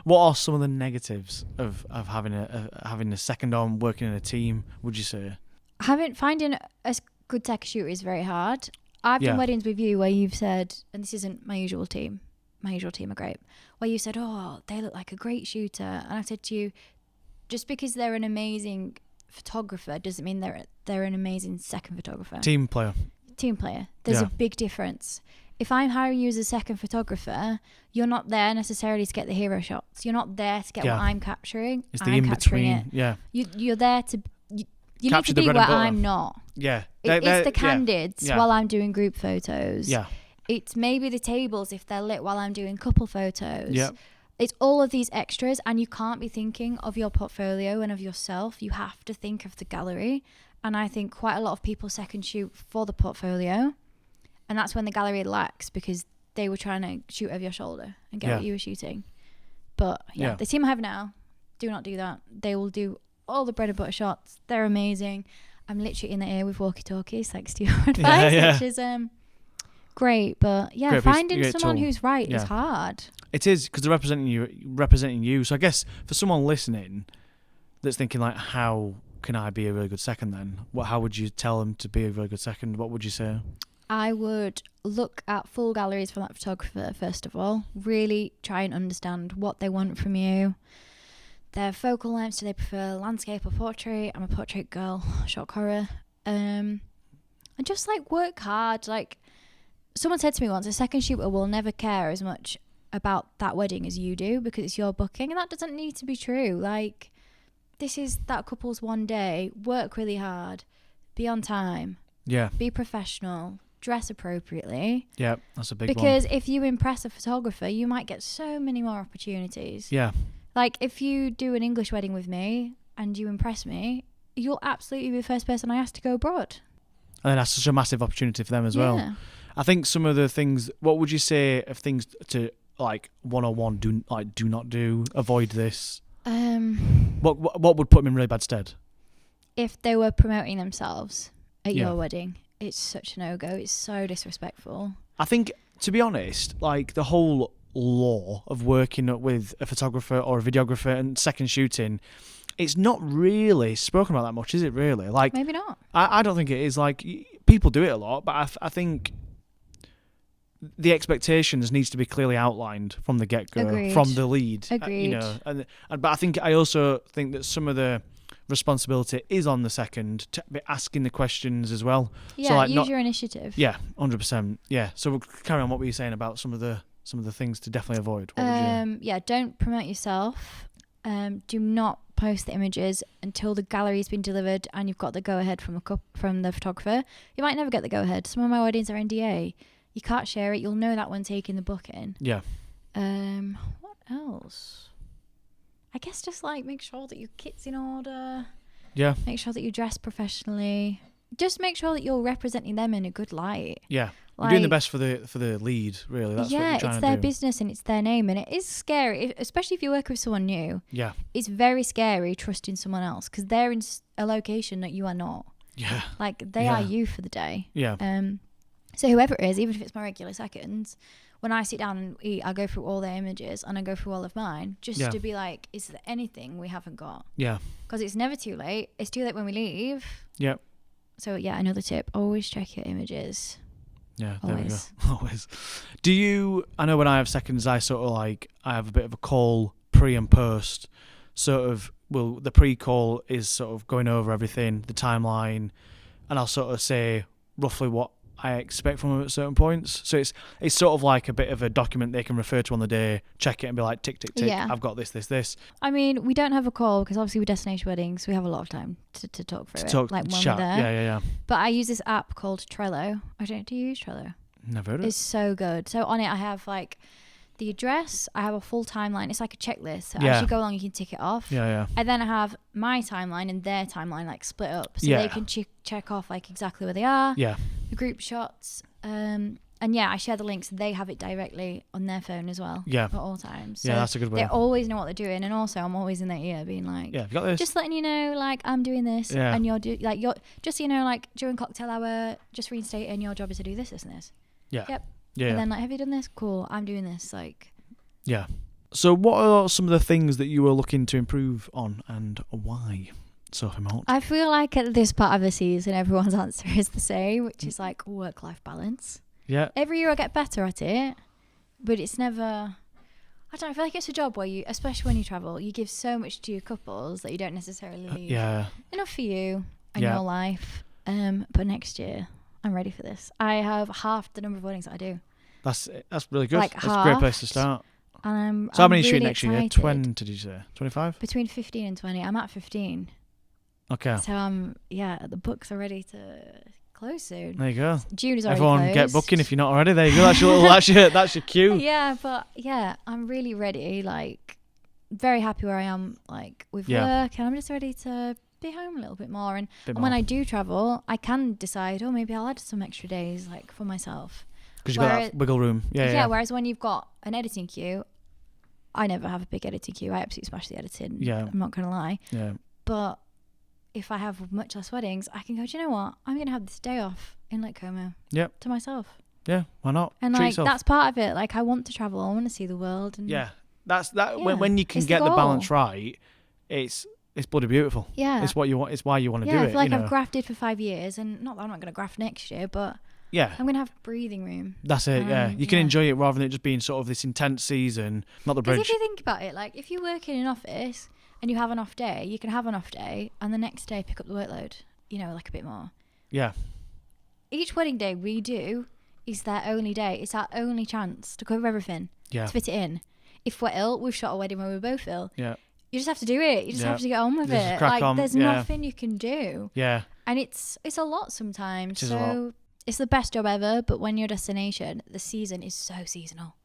What are some of the negatives of having a second on, working in a team, would you say? Finding a good tech shooter is very hard. I've done weddings with you where you've said, and this isn't my usual team are great, where you said, oh, they look like a great shooter. And I said to you, just because they're an amazing photographer doesn't mean they're an amazing second photographer. Team player. There's a big difference. If I'm hiring you as a second photographer, you're not there necessarily to get the hero shots. You're not there to get what I'm capturing. It's the in-between. Yeah. You're there to... You need Capture to be the bread where and butter. I'm not. Yeah. It's the candids while I'm doing group photos. Yeah. It's maybe the tables if they're lit while I'm doing couple photos. Yeah. It's all of these extras, and you can't be thinking of your portfolio and of yourself. You have to think of the gallery. And I think quite a lot of people second shoot for the portfolio. And that's when the gallery lacks, because they were trying to shoot over your shoulder and get what you were shooting. But the team I have now do not do that. They will do all the bread and butter shots. They're amazing. I'm literally in the air with walkie-talkies thanks to your advice, which is great. But great finding great someone tool. who's right is hard. It is, because they're representing you. So I guess for someone listening that's thinking like, how can I be a really good second then? How would you tell them to be a really good second? What would you say? I would look at full galleries from that photographer first of all. Really try and understand what they want from you. Their focal lengths, do they prefer landscape or portrait? I'm a portrait girl, shock horror. And just like work hard. Like, someone said to me once, a second shooter will never care as much about that wedding as you do because it's your booking, and that doesn't need to be true. Like, this is that couple's one day. Work really hard, be on time, be professional, dress appropriately. Yeah, that's a big one. Because if you impress a photographer, you might get so many more opportunities. Yeah. Like, if you do an English wedding with me and you impress me, you'll absolutely be the first person I ask to go abroad. And then that's such a massive opportunity for them as well. I think some of the things, what would you say of things to like 101 do not do, avoid this? What would put them in really bad stead? If they were promoting themselves at your wedding, it's such a no-go. It's so disrespectful. I think, to be honest, like the whole law of working with a photographer or a videographer and second shooting, it's not really spoken about that much, is it really? Like, maybe not. I don't think it is. Like, people do it a lot, but I think the expectations needs to be clearly outlined from the get-go. Agreed. From the lead. Agreed. But I also think that some of the responsibility is on the second to be asking the questions as well. Yeah, so, like, use your initiative. Yeah, 100%. Yeah. So we'll carry on what were you saying about some of the things to definitely avoid. What would you... Yeah, don't promote yourself. Do not post the images until the gallery's been delivered and you've got the go-ahead from the photographer. You might never get the go-ahead. Some of my weddings are NDA. You can't share it. You'll know that when taking the booking. Yeah. What else? I guess just like make sure that your kit's in order. Yeah. Make sure that you dress professionally. Just make sure that you're representing them in a good light. Yeah. Like, you're doing the best for the lead, really. That's what you're trying to do. it's their business and it's their name, and it is scary, especially if you work with someone new. Yeah. It's very scary trusting someone else because they're in a location that you are not. Yeah. Like they are you for the day. Yeah. So whoever it is, even if it's my regular seconds, when I sit down and eat, I go through all their images and I go through all of mine just to be like, is there anything we haven't got? Yeah. Because it's never too late. It's too late when we leave. Yeah. So yeah, another tip: always check your images. Yeah, always. There we go. Always. Do you... I know when I have seconds, I sort of like... I have a bit of a call pre and post. Sort of... Well, the pre-call is sort of going over everything, the timeline, and I'll sort of say roughly what I expect from them at certain points. So it's sort of like a bit of a document they can refer to on the day, check it and be like, tick, tick, tick, Yeah. I've got this. I mean, we don't have a call because obviously with destination weddings, we have a lot of time to talk through it. Like when chat. we're there. Yeah. But I use this app called Trello. Do you use Trello? Never heard of it. It's so good. So on it, I have like the address. I have a full timeline. It's like a checklist. So as you go along, you can tick it off. Yeah. And then I have my timeline and their timeline like split up. So they can check off like exactly where they are. Yeah. The group shots. And yeah, I share the links. They have it directly on their phone as well. Yeah. At all times. So yeah, that's a good way. they always know what they're doing. And also, I'm always in their ear being like, yeah, you got this. just letting you know, like, I'm doing this. Yeah. And you're just so you know, like, during cocktail hour, just reinstating, your job is to do this, and this. Yeah. Yep. Yeah. And then, like, have you done this? Cool. I'm doing this. Like, yeah. So what are some of the things that you were looking to improve on and why, Sophie Mort? I feel like at this part of the season, everyone's answer is the same, which is like work-life balance. Yeah. Every year I get better at it, but it's never... I don't know, I feel like it's a job where you, especially when you travel, you give so much to your couples that you don't necessarily leave enough for you and your life. But next year, I'm ready for this. I have half the number of weddings that I do. That's really good. Like That's a great place to start. And So how many really shoot next year? 20, did you say? 25? Between 15 and 20. I'm at 15. Okay. So the books are ready to close soon. There you go. June is already Everyone closed. get booking if you're not already. There you go. That's your cue. Yeah, but yeah, I'm really ready. Like, very happy where I am, like, with work, and I'm just ready to be home a little bit more. And when I do travel, I can decide, maybe I'll add some extra days, like, for myself. Because you've got that wiggle room. Yeah. Whereas when you've got an editing queue, I never have a big editing queue. I absolutely smash the editing. Yeah. I'm not going to lie. Yeah. But if I have much less weddings, I can go, do you know what? I'm going to have this day off in Lake Como. Yep. To myself. Yeah, why not? And Treat like, yourself. That's part of it. Like, I want to travel. I want to see the world. And yeah. That's that. When you can get the balance right, it's bloody beautiful. Yeah. It's what you want. It's why you want to do it. I feel like I've grafted for 5 years, and not that I'm not going to graft next year, but yeah, I'm going to have breathing room. That's it. Yeah, you can enjoy it rather than it just being sort of this intense season. Not the bridge. Because if you think about it, like, if you work in an office and you have an off day, you can have an off day, and the next day pick up the workload. Like a bit more. Yeah. Each wedding day we do is their only day. It's our only chance to cover everything. Yeah. To fit it in. If we're ill, we've shot a wedding where we're both ill. Yeah. You just have to do it. You just have to get on with just it. crack Like, on. there's nothing you can do. Yeah. And it's a lot sometimes. It is a lot. It's the best job ever, but when you're a destination, the season is so seasonal.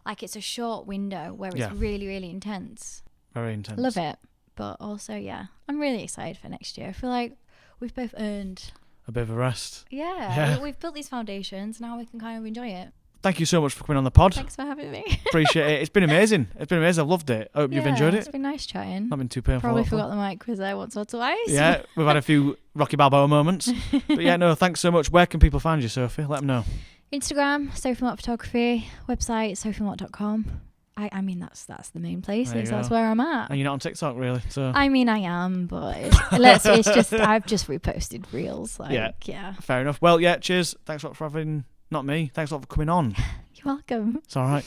Like, it's a short window where it's really, really intense. Very intense. Love it. But also, I'm really excited for next year. I feel like we've both earned a bit of a rest. Yeah. We've built these foundations. Now we can kind of enjoy it. Thank you so much for coming on the pod. Thanks for having me. Appreciate it. It's been amazing. I've loved it. I hope you've enjoyed it. It's been nice chatting. Not been too painful. Probably forgot the mic was there once or twice. Yeah, we've had a few Rocky Balboa moments. But yeah, no, thanks so much. Where can people find you, Sophie? Let them know. Instagram, Sophie Mort Photography. Website, sophiemort.com. I mean, that's the main place. That's where I'm at. And you're not on TikTok, really? So I mean, I am, but it's just I've just reposted reels. Like, yeah. Fair enough. Well, yeah. Cheers. Thanks a lot for having. Not me. Thanks a lot for coming on. You're welcome. It's all right.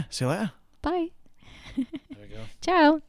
See you later. Bye. There we go. Ciao.